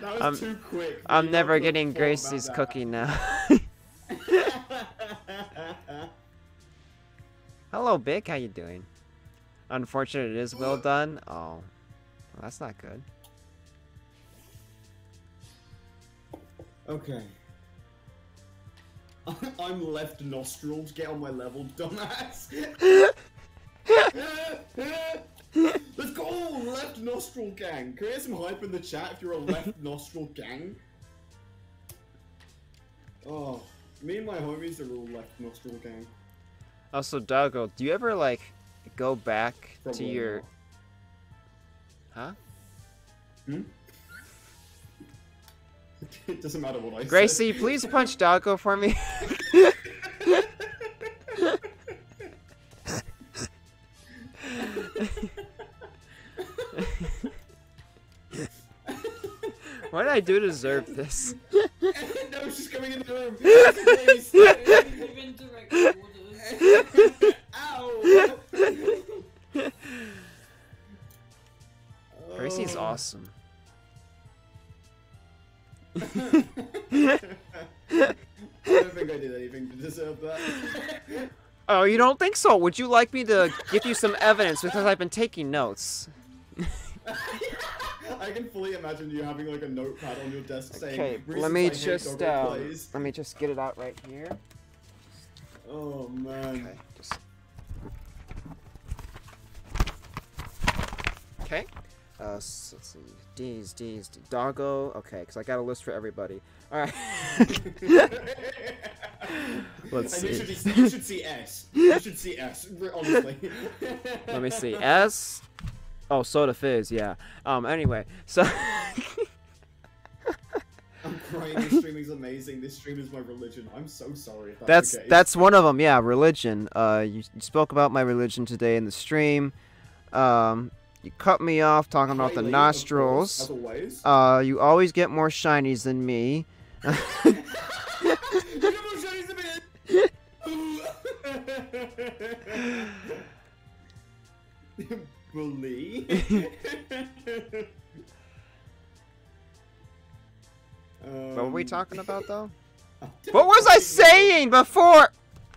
That was too quick. I'm You never got getting thought Gracie's about cookie now. Hello, Big. How you doing? Unfortunate it is well done. Oh, well, that's not good. Okay. I'm left nostrils. Get on my level, dumbass. Let's go, left nostril gang. Can we get some hype in the chat if you're a left nostril gang? Oh, me and my homies are all left nostril gang. Also, Doggo, do you ever like go back Probably to your? not. Huh? Hmm? It doesn't matter what I say. Gracie, please punch Doggo for me. What did I do to deserve this? No, she's coming in the room. Give indirect orders. Ow! Gracie's Oh. awesome. I don't think I did anything to deserve that. Oh, you don't think so? Would you like me to give you some evidence because I've been taking notes? I can fully imagine you having like a notepad on your desk saying, Okay, "Reasons let me I hate just Doggo plays." let me just get it out right here. Oh man. Okay, just okay. Let's see. D's, Doggo. Okay, because I got a list for everybody. All right. Let's And see. you should see S. You should see S. Honestly. Let me see. S. Oh, Soda Fizz. Yeah. Anyway, so. I'm crying. This streaming's amazing. This stream is my religion. I'm so sorry. If that's the case. That's one of them. Yeah, religion. You spoke about my religion today in the stream. You cut me off talking about the Highly, nostrils. of course, as always. You always get more shinies than me. You get more shinies than me. Bully. What were we talking about, though? What was I saying before?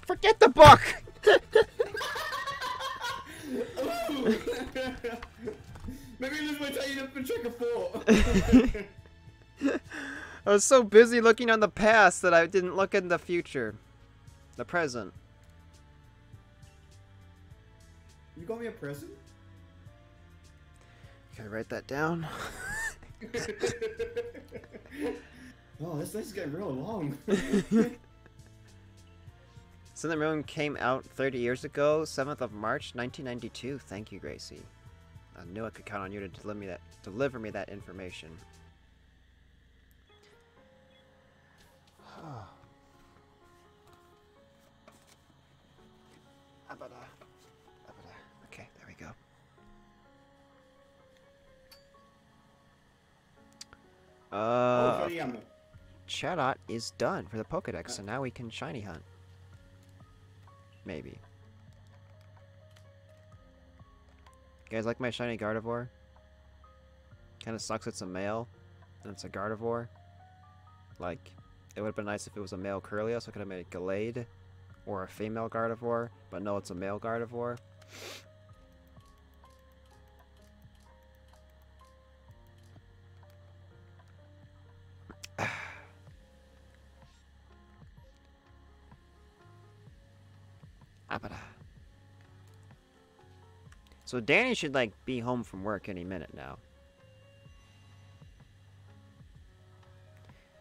Forget the book! Maybe lose my tiny up and check a 4. I was so busy looking on the past that I didn't look in the future. The present. You got me a present? Can I write that down? Oh, this is getting real long. Sun Moon came out 30 years ago, 7th of March, 1992. Thank you, Gracie. I knew I could count on you to deliver me that information. Okay, there we go. Chatot is done for the Pokedex, so now we can shiny hunt. Maybe. You guys like my shiny Gardevoir? Kinda sucks it's a male, and it's a Gardevoir. Like, it would have been nice if it was a male Curlia, so I could have made a Gallade, or a female Gardevoir, but no, it's a male Gardevoir. So Danny should, like, be home from work any minute now.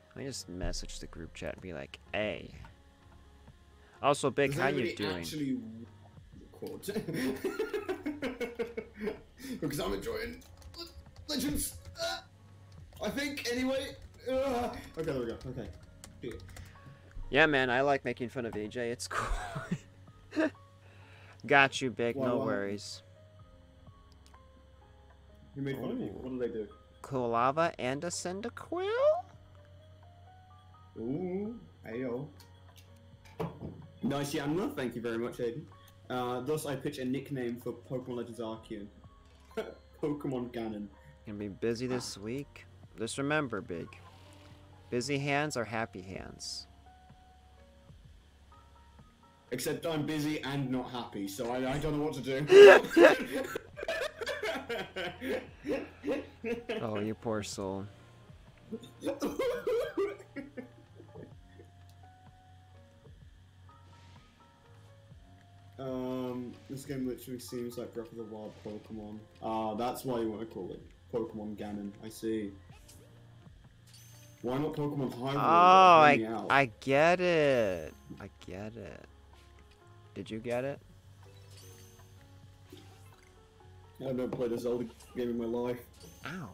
Let me just message the group chat and be like, hey. Also, Big, Does how you anybody doing? actually record? Because I'm enjoying Legends. I think, anyway. Okay, there we go. Okay. Yeah. Yeah, man, I like making fun of AJ. It's cool. Got you, Big. No worries. You made fun of you. What did I do? Cool Lava and a Cyndaquil? Ooh, ayo. Nice Yanma, thank you very much, Aiden. Thus, I pitch a nickname for Pokemon Legends Arceus. Pokemon Ganon. Gonna be busy this week. Just remember, Big. Busy hands are happy hands. Except I'm busy and not happy, so I don't know what to do. Oh, you poor soul. This game literally seems like Breath of the Wild Pokemon. Ah, that's why you want to call it Pokemon Ganon. I see. Why not Pokemon Hyrule? Oh, I get it. I get it. Did you get it? I've never played a Zelda game in my life. Ow.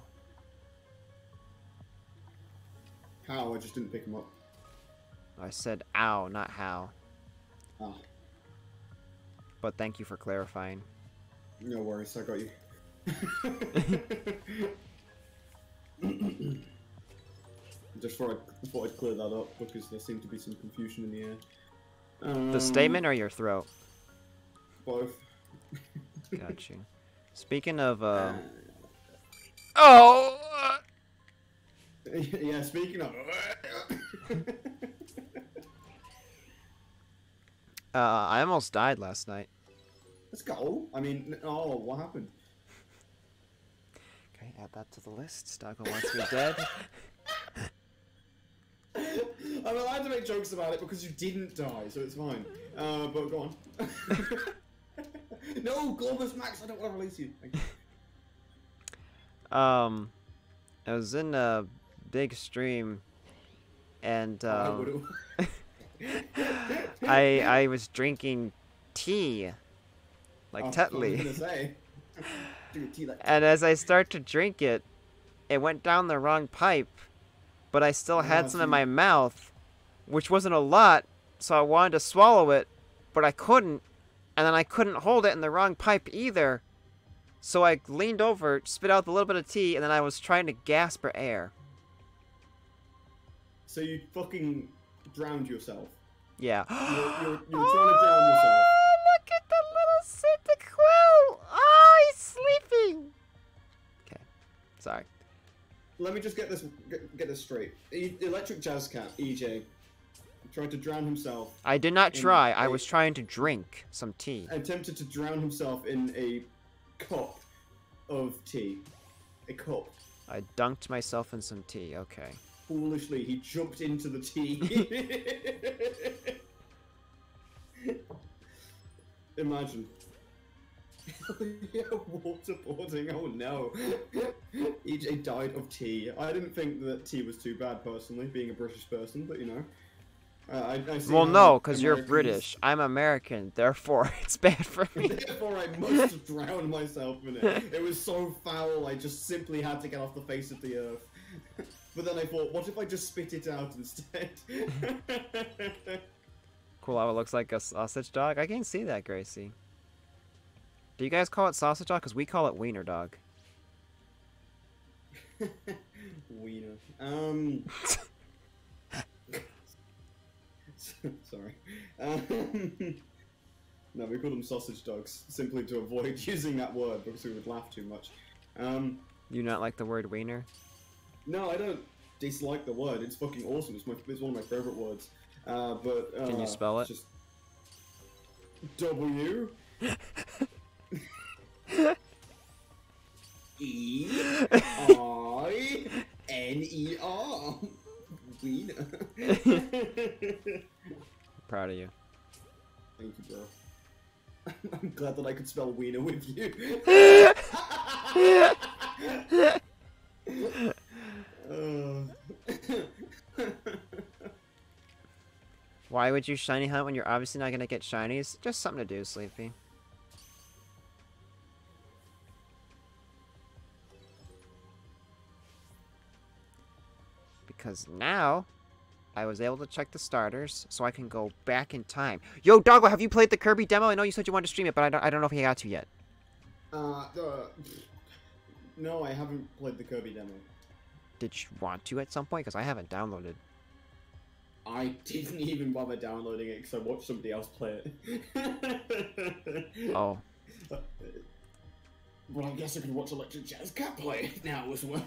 How? I just didn't pick him up. I said ow, not how. Ah, But thank you for clarifying. no worries, I got you. Just thought I'd clear that up because there seemed to be some confusion in the air. The statement or your throat? Both. Got you. Speaking of, Oh! Yeah, speaking of. I almost died last night. Let's go. I mean, oh, what happened? Okay, add that to the list. Stoggle wants me dead. I'm allowed to make jokes about it because you didn't die, so it's fine. But go on. No, Globus Max, I don't want to release you. Thank you. I was in a big stream, and I was drinking tea, like Tetley. I was gonna say. Drink tea like And as I start to drink it, it went down the wrong pipe, but I still had some in my mouth, which wasn't a lot, so I wanted to swallow it, but I couldn't, and then I couldn't hold it in the wrong pipe either, so I leaned over, spit out the little bit of tea, and then I was trying to gasp for air. So you fucking drowned yourself. Yeah. You're trying to drown yourself. Oh, look at the little Cyndaquil! Oh, he's sleeping! Okay, sorry. Let me just get this straight. Electric Jazz Cat, EJ, tried to drown himself. I did not try. I was trying to drink some tea. Attempted to drown himself in a cup of tea. A cup. I dunked myself in some tea. Okay. Foolishly, he jumped into the tea. Imagine. Yeah, waterboarding, oh no. EJ died of tea. I didn't think that tea was too bad, personally, being a British person, but you know. I see Well, how no, because you're Americans- British. I'm American, therefore it's bad for me. Therefore, I must have drowned myself in it. It was so foul, I just simply had to get off the face of the earth. But then I thought, what if I just spit it out instead? Cool, how it looks like a sausage dog. I can't see that, Gracie. Do you guys call it sausage dog? Because we call it wiener dog. Wiener. Sorry. No, we call them sausage dogs, simply to avoid using that word because we would laugh too much. You not like the word wiener? No, I don't dislike the word. It's fucking awesome. It's one of my favorite words. But Can you spell it? Just W E-I-N-E-R. Wiener. Proud of you. Thank you, bro. I'm glad that I could spell wiener with you. Why would you shiny hunt when you're obviously not gonna get shinies? Just something to do, Sleepy. Because now, I was able to check the starters, so I can go back in time. Yo, Doggo, have you played the Kirby demo? I know you said you wanted to stream it, but I don't know if you got to yet. No, I haven't played the Kirby demo. Did you want to at some point? Because I haven't downloaded. I didn't even bother downloading it because I watched somebody else play it. Oh. Well, I guess I can watch Electric Jazz Cat play it now as well.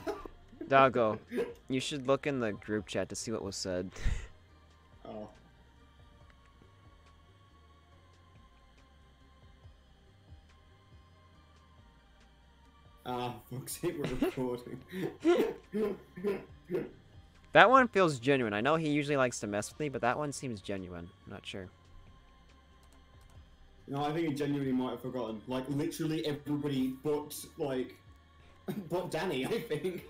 Doggo, you should look in the group chat to see what was said. Oh. Ah, fuck's sake, we're recording. That one feels genuine. I know he usually likes to mess with me, but that one seems genuine. I'm not sure. No, I think he genuinely might have forgotten. Like, literally everybody but, like... but Danny, I think.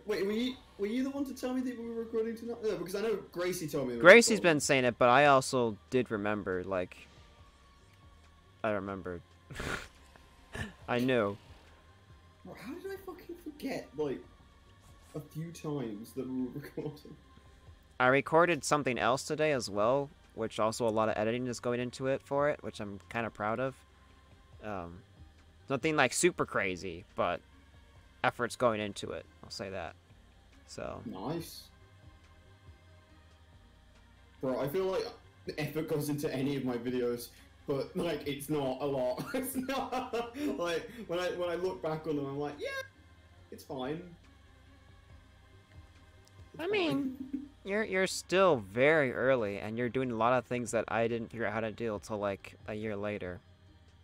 Wait, were you the one to tell me that we were recording tonight? No, because I know Gracie told me. Gracie's been saying it, but I also did remember, like... I remembered. I knew. How did I fucking forget, like, a few times that we were recording? I recorded something else today as well, which also a lot of editing is going into it for it, which I'm kind of proud of. Nothing like super crazy, but effort's going into it. I'll say that. So. Nice. Bro, I feel like the effort goes into any of my videos, but like it's not a lot. It's not like when I look back on them, I'm like, yeah, it's fine. I mean, you're still very early, and you're doing a lot of things that I didn't figure out how to do until like a year later.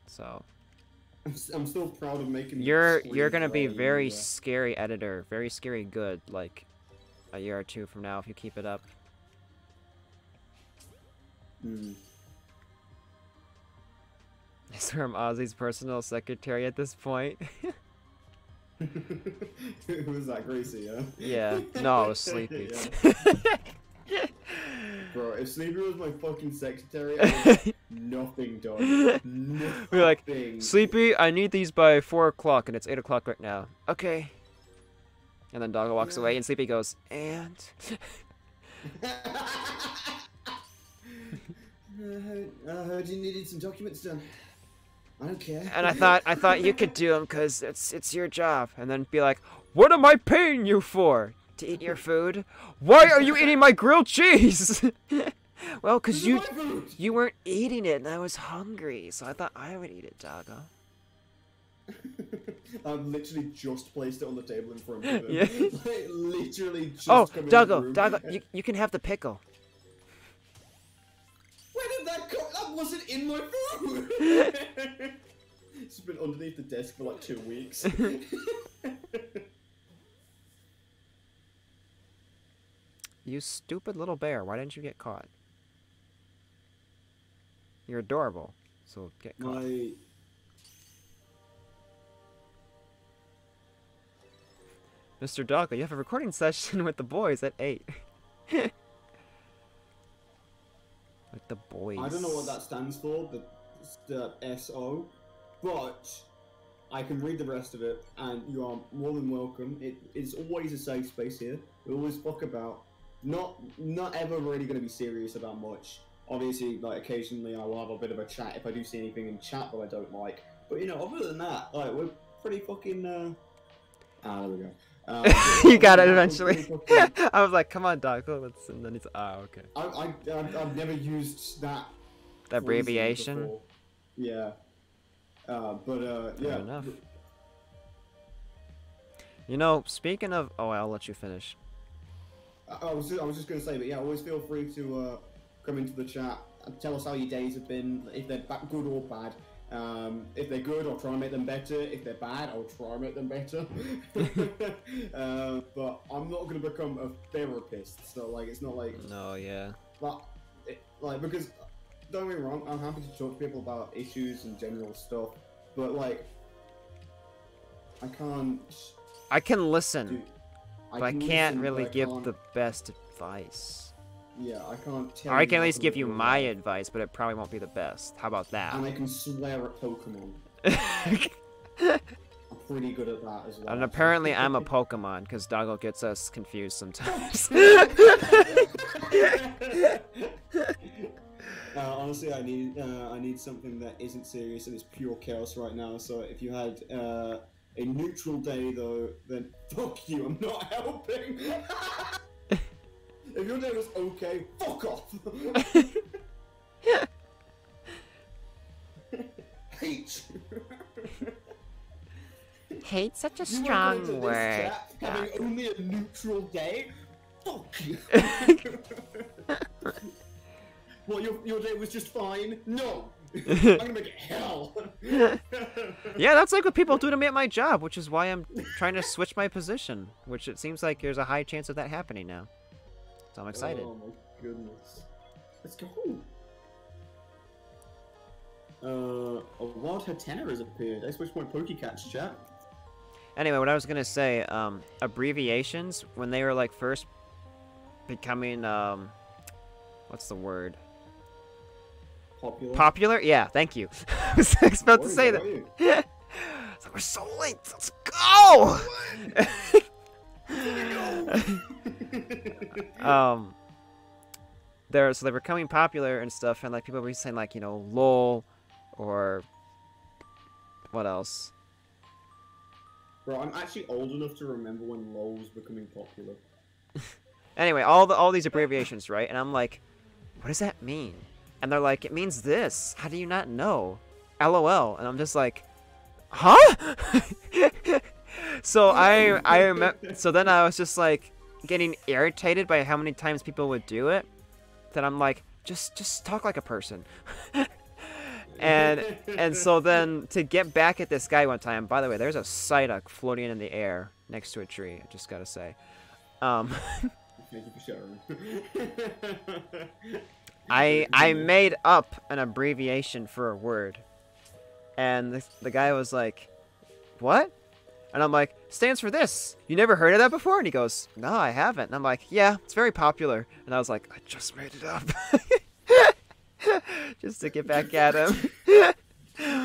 So. I'm still proud of making. You're gonna be very scary editor, very scary good, like a year or two from now if you keep it up. Hmm. I swear I'm Ozzy's personal secretary at this point. Who was that, Gracie? Yeah. No, it was Sleepy. Bro, if Sleepy was my fucking secretary, I would have nothing done. Nothing. We're like, Sleepy, I need these by 4 o'clock, and it's 8 o'clock right now. Okay. And then Doggo walks away, and Sleepy goes, and... I heard you needed some documents done. I don't care. And I thought you could do them, because it's your job. And then be like, what am I paying you for? To eat your food? Why are you eating my grilled cheese? Well, because you weren't eating it, and I was hungry, so I thought I would eat it, Doggo. I've literally just placed it on the table in front of him. Yeah. Like, literally just Oh, come in Doggo, the room. Doggo, you can have the pickle. Where did that come? That wasn't in my food! It's been underneath the desk for like 2 weeks. You stupid little bear, why didn't you get caught? You're adorable, so get caught. Mr. Doggo, you have a recording session with the boys at 8. With the boys. I don't know what that stands for, the SO, but I can read the rest of it, and you are more than welcome. It's always a safe space here. We always fuck about. Not ever really going to be serious about much. Obviously, like occasionally I will have a bit of a chat if I do see anything in chat that I don't like. But you know, other than that, like we're pretty fucking. There we go. You got it eventually. I was like, come on, Doggo. And then he's okay. I've never used that. The abbreviation. Before. Yeah. Yeah. Fair enough. You know, speaking of, I'll let you finish. I was just gonna say, but yeah, always feel free to come into the chat and tell us how your days have been, if they're good or bad. If they're good, I'll try and make them better. If they're bad, I'll try and make them better. But I'm not gonna become a therapist, so like it's not like. No, yeah. But because don't get me wrong, I'm happy to talk to people about issues and general stuff, but like I can't. I can listen. But I can't listen, really but I give can't- the best advice. Yeah, I can't tell. Or I you can at how least to give live you your my life. advice, but it probably won't be the best. How about that? And I can swear at Pokemon. I'm pretty good at that as well. And apparently I'm a Pokemon, because Doggo gets us confused sometimes. Honestly, I need something that isn't serious and is pure chaos right now. So if you had a neutral day though, then fuck you. I'm not helping. If your day was okay, fuck off. Hate. Hate such a You wanna go strong into this word. chat having only a neutral day? Fuck you. Well, your day was just fine? No! I'm gonna make it hell! Yeah, that's like what people do to me at my job, which is why I'm trying to switch my position. Which it seems like there's a high chance of that happening now. So I'm excited. Oh my goodness. Let's go! A wild Hatena has appeared. Exclamation point Pokecats chat. Anyway, what I was gonna say, abbreviations, when they were like first becoming, what's the word? Popular. Popular? Yeah, thank you. I was about to say that. That. It's like, we're so late. Let's go. So they're becoming popular and stuff, and like people were saying like, you know, lol, or what else? Bro, I'm actually old enough to remember when LOL was becoming popular. Anyway, all these abbreviations, right? And I'm like, what does that mean? And they're like, it means this. How do you not know? LOL. And I'm just like, huh? So I remember. So then I was just like getting irritated by how many times people would do it. That I'm like, just talk like a person. And so then to get back at this guy one time. By the way, there's a Psyduck floating in the air next to a tree. I just gotta say. Thank you for sharing. I made up an abbreviation for a word, and the guy was like, "What?" And I'm like, "Stands for this. You never heard of that before?" And he goes, "No, I haven't." And I'm like, "Yeah, it's very popular." And I was like, "I just made it up," just to get back at him.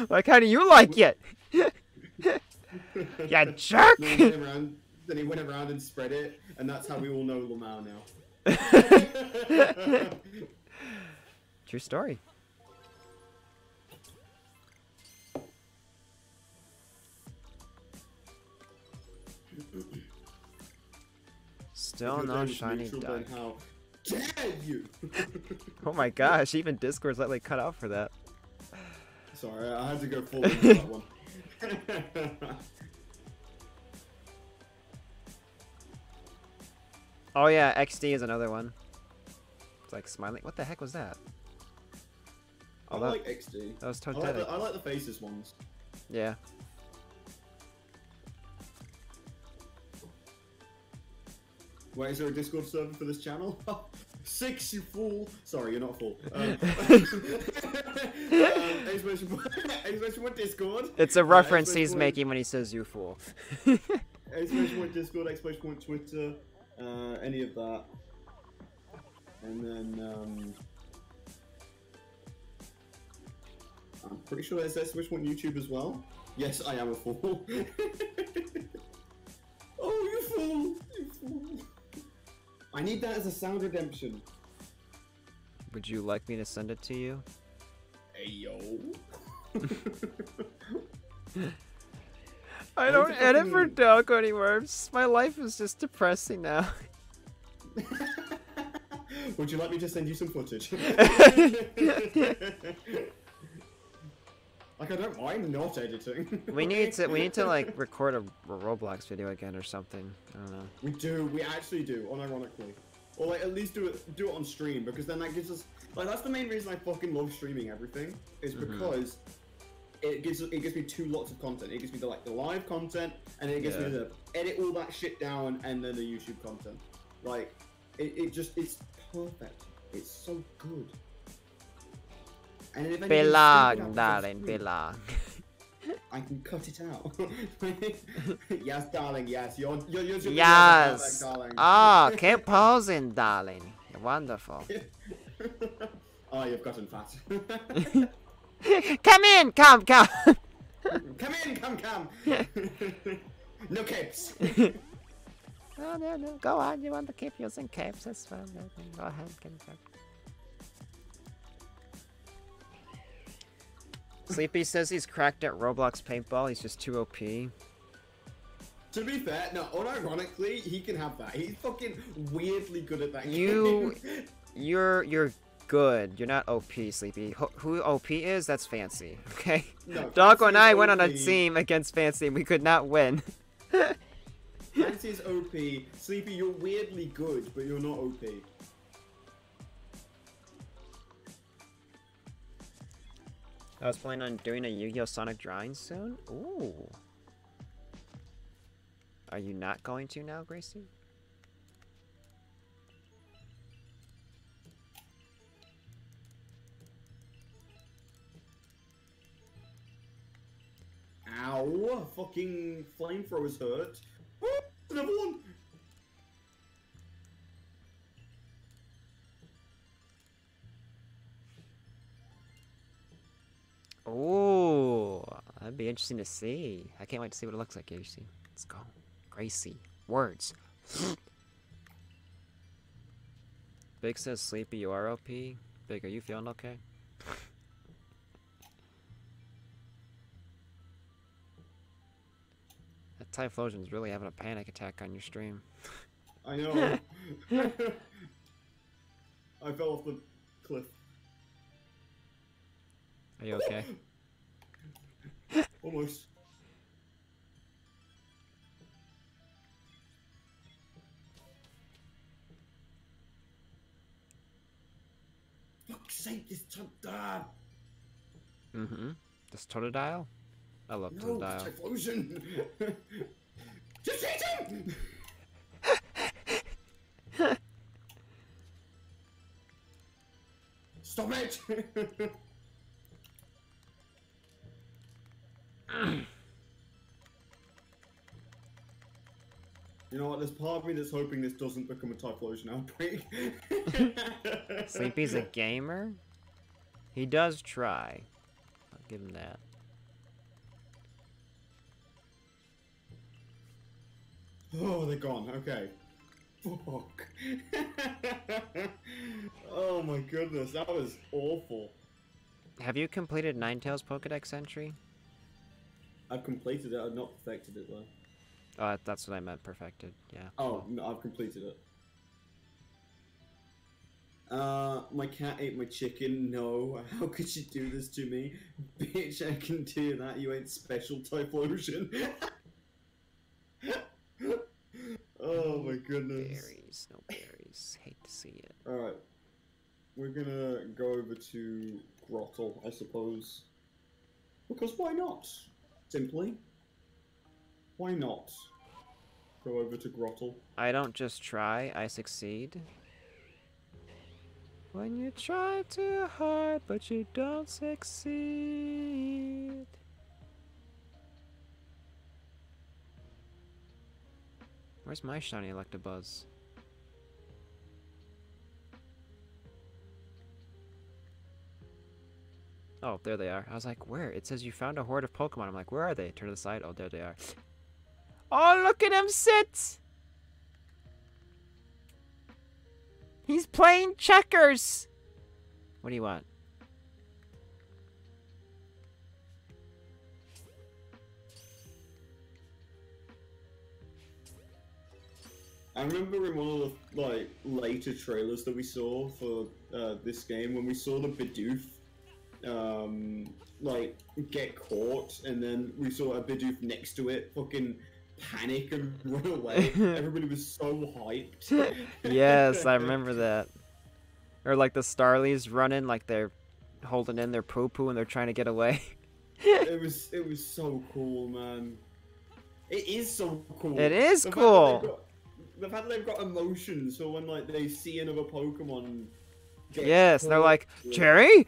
Like, how do you like it? Yeah, jerk. Then he went around and spread it, and that's how we all know Lamau now. True story. Still If your no day was shiny neutral, duck. then how dare you? Oh my gosh, even Discord's let me cut out for that. Sorry, I had to go full into that one. Oh yeah, XD is another one. It's like smiling. What the heck was that? I Oh, like XD. that was I Totetic. like the faces ones. Yeah. Wait, is there a Discord server for this channel? 6, you fool! Sorry, you're not a fool. Exclamation point Discord. It's a reference he's exclamation point- making when he says you fool. Exclamation point Discord, exclamation point Twitter, any of that. And then, I'm pretty sure there's exclamation point YouTube as well. Yes, I am a fool. Oh, you fool! You fool! I need that as a sound redemption. Would you like me to send it to you? Hey, yo. I don't edit for Delco anymore. My life is just depressing now. Would you like me to send you some footage? Like, I don't mind not editing. We need to like record a Roblox video again or something. I don't know. We actually do, unironically. Or like at least do it on stream, because then that gives us like that's the main reason I fucking love streaming everything, is because it gives me two lots of content. It gives me the live content, and then it gives me to edit all that shit down, and then the YouTube content. Like it's perfect. It's so good. And if Belong, darling, belong. I can cut it out. Yes, darling. Yes, you're Yes. darling. Ah, keep posing, darling. You're wonderful. Oh, you've gotten fat. Come in, come. Come in, come. No capes. No. Go on. You want to keep using capes? That's fine. Go ahead. Sleepy says he's cracked at Roblox paintball. He's just too OP. To be fair, no, unironically, he can have that. He's fucking weirdly good at that You- game. You're good. You're not OP, Sleepy. Who OP is? That's Fancy. Okay. No, Doggo and Fancy I is went on a OP. team against Fancy, and we could not win. Fancy is OP. Sleepy, you're weirdly good, but you're not OP. I was planning on doing a Yu-Gi-Oh! Sonic drawing soon. Ooh. Are you not going to now, Gracie? Ow! Fucking flamethrowers hurt. Oh, another one! Ooh, that'd be interesting to see. I can't wait to see what it looks like, Gracie. Let's go. Gracie. Words. Big says Sleepy, you are OP. Big, are you feeling okay? That Typhlosion's really having a panic attack on your stream. I know. I fell off the cliff. Are you okay? Almost. Fuck's sake, this time. Mm-hmm. This Totodile? I love No, Totodile. Typhlosion! Just hit him! Stop it! You know what, there's part of me that's hoping this doesn't become a Typhlosion outbreak. Sleepy's a gamer? He does try. I'll give him that. Oh, they're gone, okay. Fuck. Oh my goodness, that was awful. Have you completed Ninetales Pokedex entry? I've completed it, I've not perfected it though. Oh, that's what I meant, perfected. Yeah. Oh, no, I've completed it. My cat ate my chicken. No, how could you do this to me? Bitch, I can do that. You ain't special Typhlosion. Oh my goodness. Berries, no berries. Hate to see it. Alright. We're gonna go over to Grottle, I suppose. Because why not? Simply. Why not? Go over to Grottle. I don't just try, I succeed. When you try too hard, but you don't succeed. Where's my shiny Electabuzz? Oh, there they are. I was like, where? It says you found a horde of Pokemon. I'm like, where are they? Turn to the side. Oh, there they are. Oh, look at him sit! He's playing checkers! What do you want? I remember in one of the like later trailers that we saw for this game, when we saw the Bidoof like get caught, and then we saw a Bidoof next to it fucking panic and run away. Everybody was so hyped. Yes, I remember that. Or like the Starlies running like they're holding in their poo-poo and they're trying to get away. It was so cool, man. It is so cool. It is The fact that cool. the fact that they've got emotions, so when like they see another Pokemon get Yes, they're caught, like, Cherry?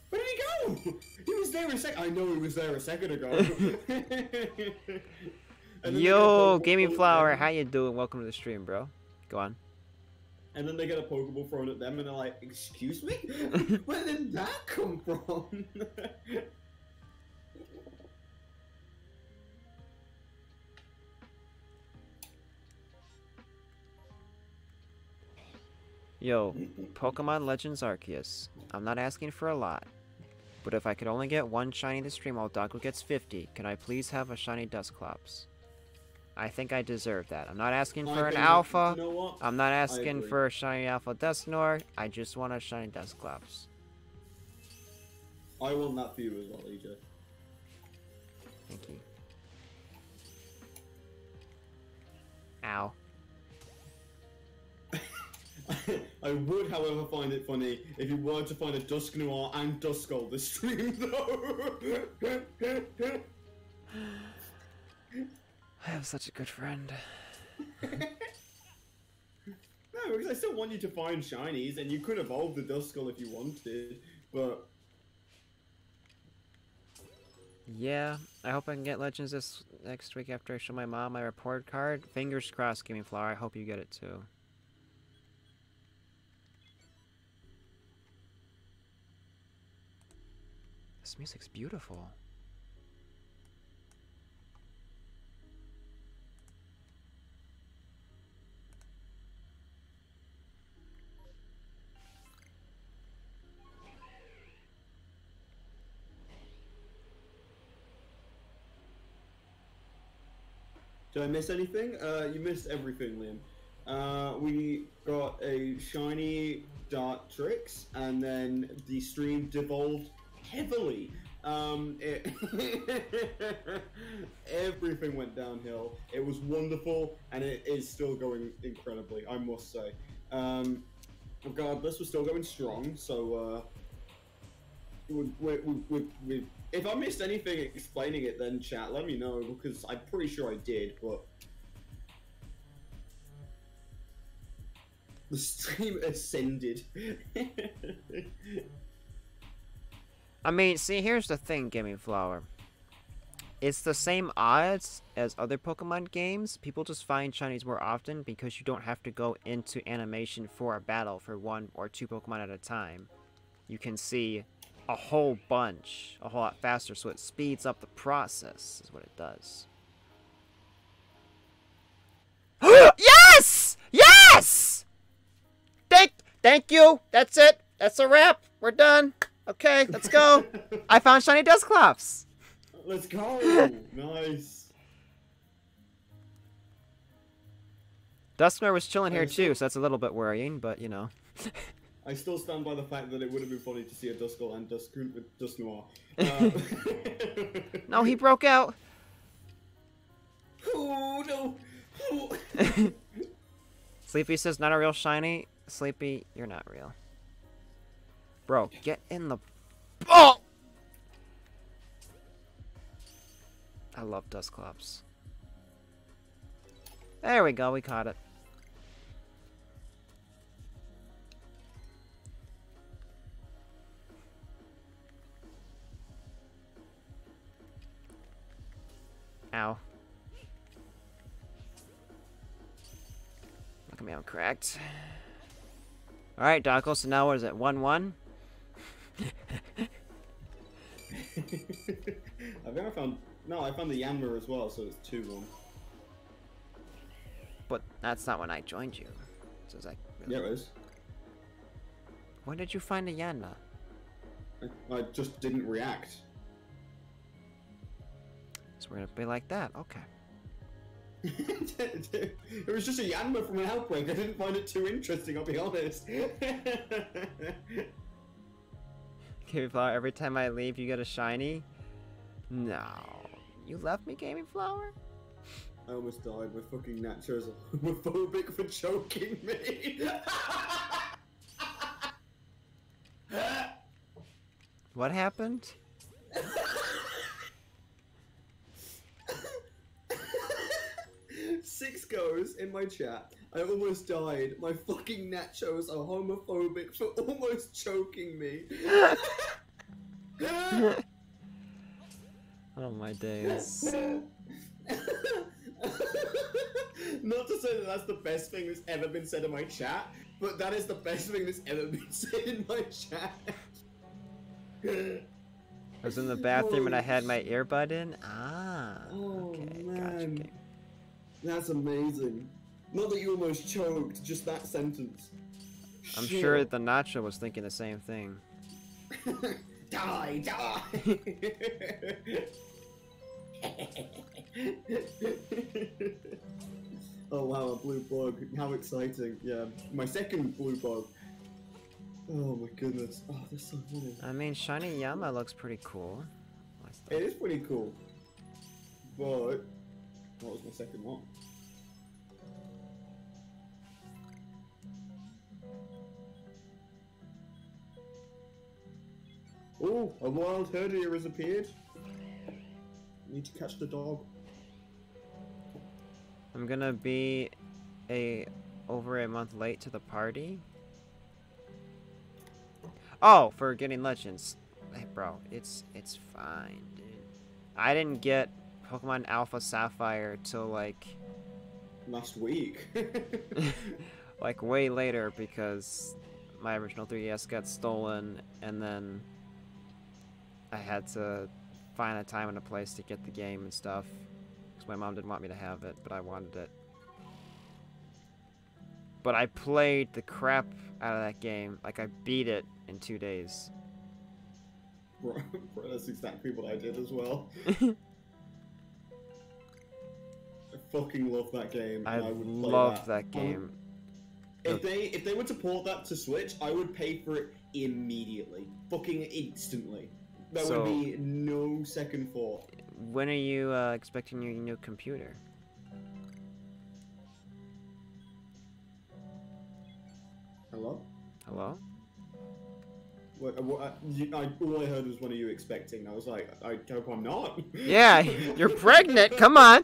where did he go? He was there a sec. I know he was there a second ago. And then they get a Yo, Pokeball Gaming thrown at Flower, them, how you doing? Welcome to the stream, bro. Go on. And then they get a Pokeball thrown at them, and they're like, "Excuse me, where did that come from?" Yo, Pokemon Legends Arceus. I'm not asking for a lot, but if I could only get one shiny this stream while Doggo gets 50, can I please have a shiny Dusclops? I think I deserve that. I'm not asking I for an think- alpha. You know what? I'm not asking agree. for a shiny alpha Dusknoir. I just want a shiny Dusclops. I want that for you as well, EJ. Thank you. Ow. I would, however, find it funny if you were to find a Dusknoir and Duskull this stream, though. I have such a good friend. No, because I still want you to find shinies, and you could evolve the Duskull if you wanted, but... Yeah, I hope I can get Legends this next week after I show my mom my report card. Fingers crossed, Gaming Flower. I hope you get it too. This music's beautiful. Did I miss anything? You missed everything, Liam. We got a shiny Dartrix, and then the stream devolved heavily. Everything went downhill. It was wonderful, and it is still going incredibly, I must say. Regardless, we're still going strong, so if I missed anything explaining it, then chat, let me know, because I'm pretty sure I did, but... The stream ascended. I mean, see, here's the thing, Gaming Flower. It's the same odds as other Pokemon games. People just find shinies more often because you don't have to go into animation for a battle for 1 or 2 Pokemon at a time. You can see a whole bunch a whole lot faster, so it speeds up the process, is what it does. Yes! Yes! Thank you! That's it! That's a wrap! We're done! Okay, let's go! I found shiny Dusclops! Let's go! Nice! Dusknoir was chilling here too, so that's a little bit worrying, but you know. I still stand by the fact that it would have been funny to see a Duskull and Dusknoir. No, he broke out! Oh, no! Oh. Sleepy says not a real shiny. Sleepy, you're not real. Bro, get in the... Oh! I love Dusclops. There we go, we caught it. Ow. Look at me, I'm cracked. Alright, Dockle, so now what is it, 1-1? I think I found... No, I found the Yanma as well, so it's 2-1. But that's not when I joined you. So it's like... Yeah, it is. When did you find a Yanma? I just didn't react. So we're gonna be like that, okay. It was just a Yanma from an outbreak. I didn't find it too interesting, I'll be honest. Gaming Flower, every time I leave you get a shiny? No. You left me, Gaming Flower? I almost died. My fucking Nacho's homophobic for choking me. What happened? 6 goes in my chat. I almost died. My fucking nachos are homophobic for almost choking me. Oh my days. Not to say that that's the best thing that's ever been said in my chat, but that is the best thing that's ever been said in my chat. I was in the bathroom and I had my earbud in? Ah. Oh, Okay, man. gotcha. Okay. That's amazing. Not that you almost choked, just that sentence. I'm Shit. sure the Nacho was thinking the same thing. Die, die! Oh wow, a blue bug. How exciting. Yeah, my second blue bug. Oh my goodness. Oh, that's so funny. I mean, shiny Yama looks pretty cool. It is pretty cool. But that was my second one. Oh, a wild herdier has appeared. Need to catch the dog. I'm gonna be over a month late to the party. Oh, for getting legends. Hey, bro, it's fine, dude. I didn't get Pokemon Alpha Sapphire till like Last week. like way later because my original 3DS got stolen, and then I had to find a time and a place to get the game and stuff. Because my mom didn't want me to have it, but I wanted it. But I played the crap out of that game. Like, I beat it in 2 days. Bro, that's exactly what I did as well. I fucking love that game. I would play love that game. If they were to port that to Switch, I would pay for it immediately. Fucking instantly. There would be no second thought. When are you expecting your new computer? Hello? Hello? All I heard was, when are you expecting? I was like, I hope I'm not. Yeah, you're pregnant, come on!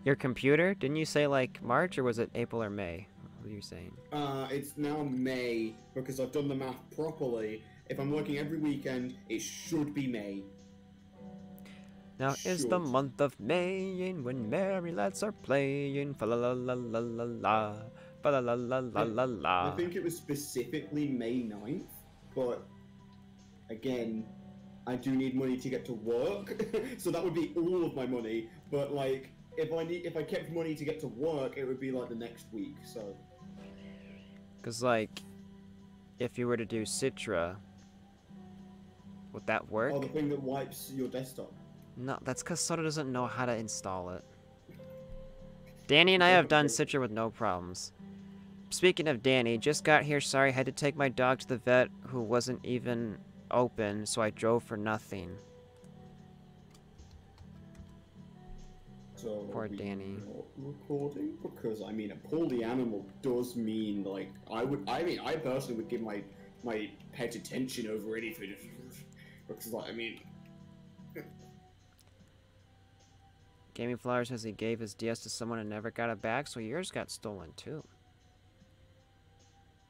Your computer? Didn't you say like March, or was it April or May? What are you saying? It's now May, because I've done the math properly. If I'm working every weekend, it should be May. Now is the month of May, and when merry lads are playing, fa la la la la la la, fa la la la la la la. I think it was specifically May 9th, but again, I do need money to get to work, so that would be all of my money. But like, if I kept money to get to work, it would be like the next week. So, cause like, if you were to do Citra, would that work? Oh, the thing that wipes your desktop. No, that's because Soda doesn't know how to install it. Danny and I have done Citra with no problems. Speaking of Danny, just got here, sorry, had to take my dog to the vet who wasn't even open, so I drove for nothing. So Poor Danny. Recording? Because, I mean, a poorly animal does mean, like, I personally would give my pet attention over anything. Because, like, I mean... Gaming Flower says he gave his DS to someone and never got it back, so yours got stolen too.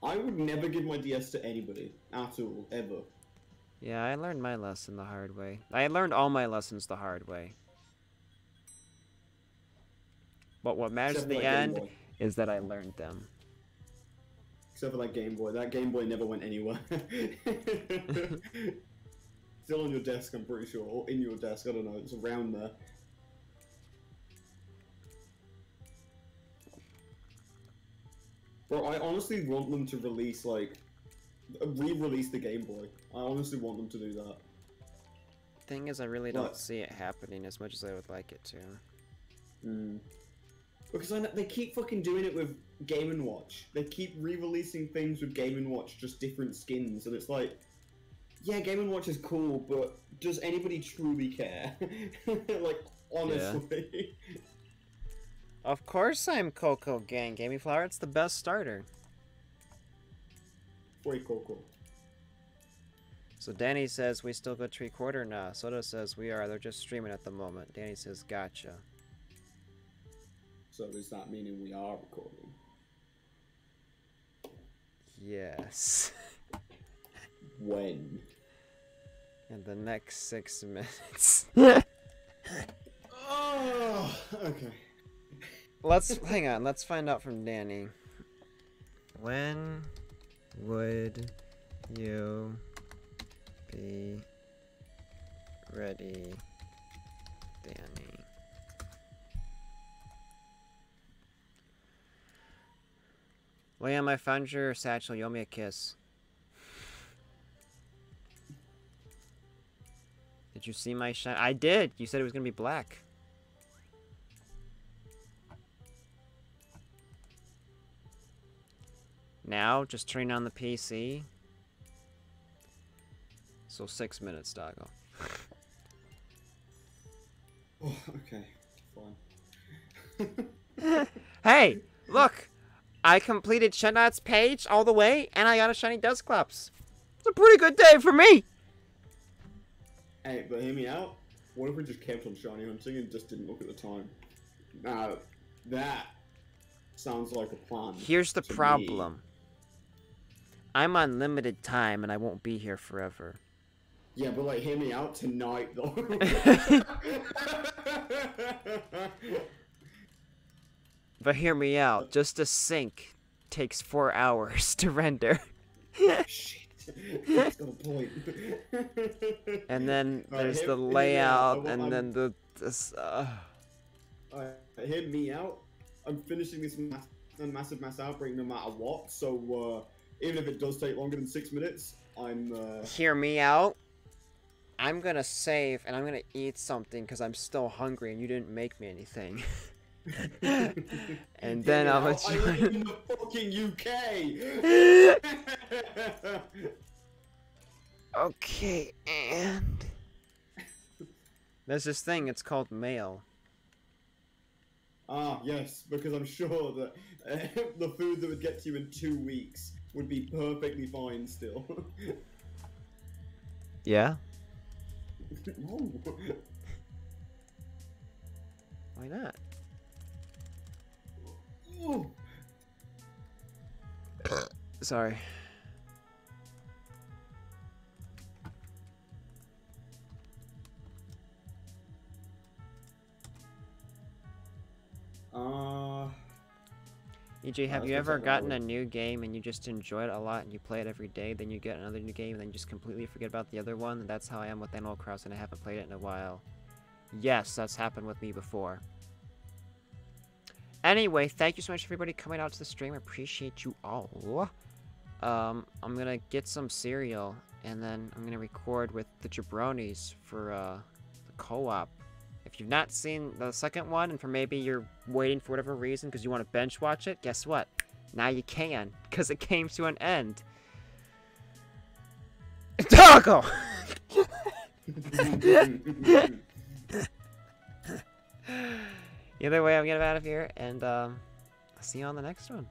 I would never give my DS to anybody, at all, ever. Yeah, I learned my lesson the hard way. I learned all my lessons the hard way. But what matters in the end is that I learned them. Except for that Game Boy. That Game Boy never went anywhere. Still on your desk, I'm pretty sure. Or in your desk, I don't know. It's around there. Bro, I honestly want them to release, like, re-release the Game Boy. I honestly want them to do that. Thing is, I really don't see it happening as much as I would like it to. Because they keep fucking doing it with Game & Watch. They keep re-releasing things with Game & Watch, just different skins, and it's like, yeah, Game & Watch is cool, but does anybody truly care? Like, honestly. Yeah. Of course I'm Coco Gang, Gaming Flower. It's the best starter. Wait, Coco. So Danny says we still go 3/4 now. Soda says we are. They're just streaming at the moment. Danny says gotcha. So does that mean we are recording? Yes. When? In the next 6 minutes. Oh, okay. Hang on, let's find out from Danny. When would you be ready, Danny? Liam, I found your satchel. You owe me a kiss. Did you see my shine? I did. You said it was gonna be black. Now, just turning on the PC. So 6 minutes, doggo. Oh, okay. Fine. Hey, look! I completed Shenat's page all the way, and I got a shiny Dusclops. It's a pretty good day for me! Hey, but hear me out. What if we just kept on shiny hunting and just didn't look at the time? Now, that sounds like a plan. Here's the to me. problem. I'm on limited time, and I won't be here forever. Yeah, but like, hear me out tonight, though. But hear me out. Just a sync takes 4 hours to render. Shit. That's got a point. And then Alright, there's hear the me out. layout, and then the... Hear me out. I'm finishing this massive mass outbreak no matter what, so even if it does take longer than 6 minutes, I'm... Hear me out. I'm gonna save, and I'm gonna eat something, because I'm still hungry, and you didn't make me anything. And then I'm gonna... I live in the fucking UK! Okay, and... There's this thing, it's called mail. Ah, yes, because I'm sure that the food that would get to you in 2 weeks would be perfectly fine still. Yeah? No. Why not? Oh. Sorry. EJ, have that's you what's ever up, gotten a Howard. new game and you just enjoy it a lot and you play it every day, then you get another new game and then you just completely forget about the other one? That's how I am with Animal Crossing. I haven't played it in a while. Yes, that's happened with me before. Anyway, thank you so much for everybody coming out to the stream. I appreciate you all. I'm gonna get some cereal and then I'm gonna record with the jabronis for the co-op. If you've not seen the second one, and for maybe you're waiting for whatever reason because you want to bench watch it, guess what? Now you can, because it came to an end. Doggo! Either way, I'm getting out of here, and I'll see you on the next one.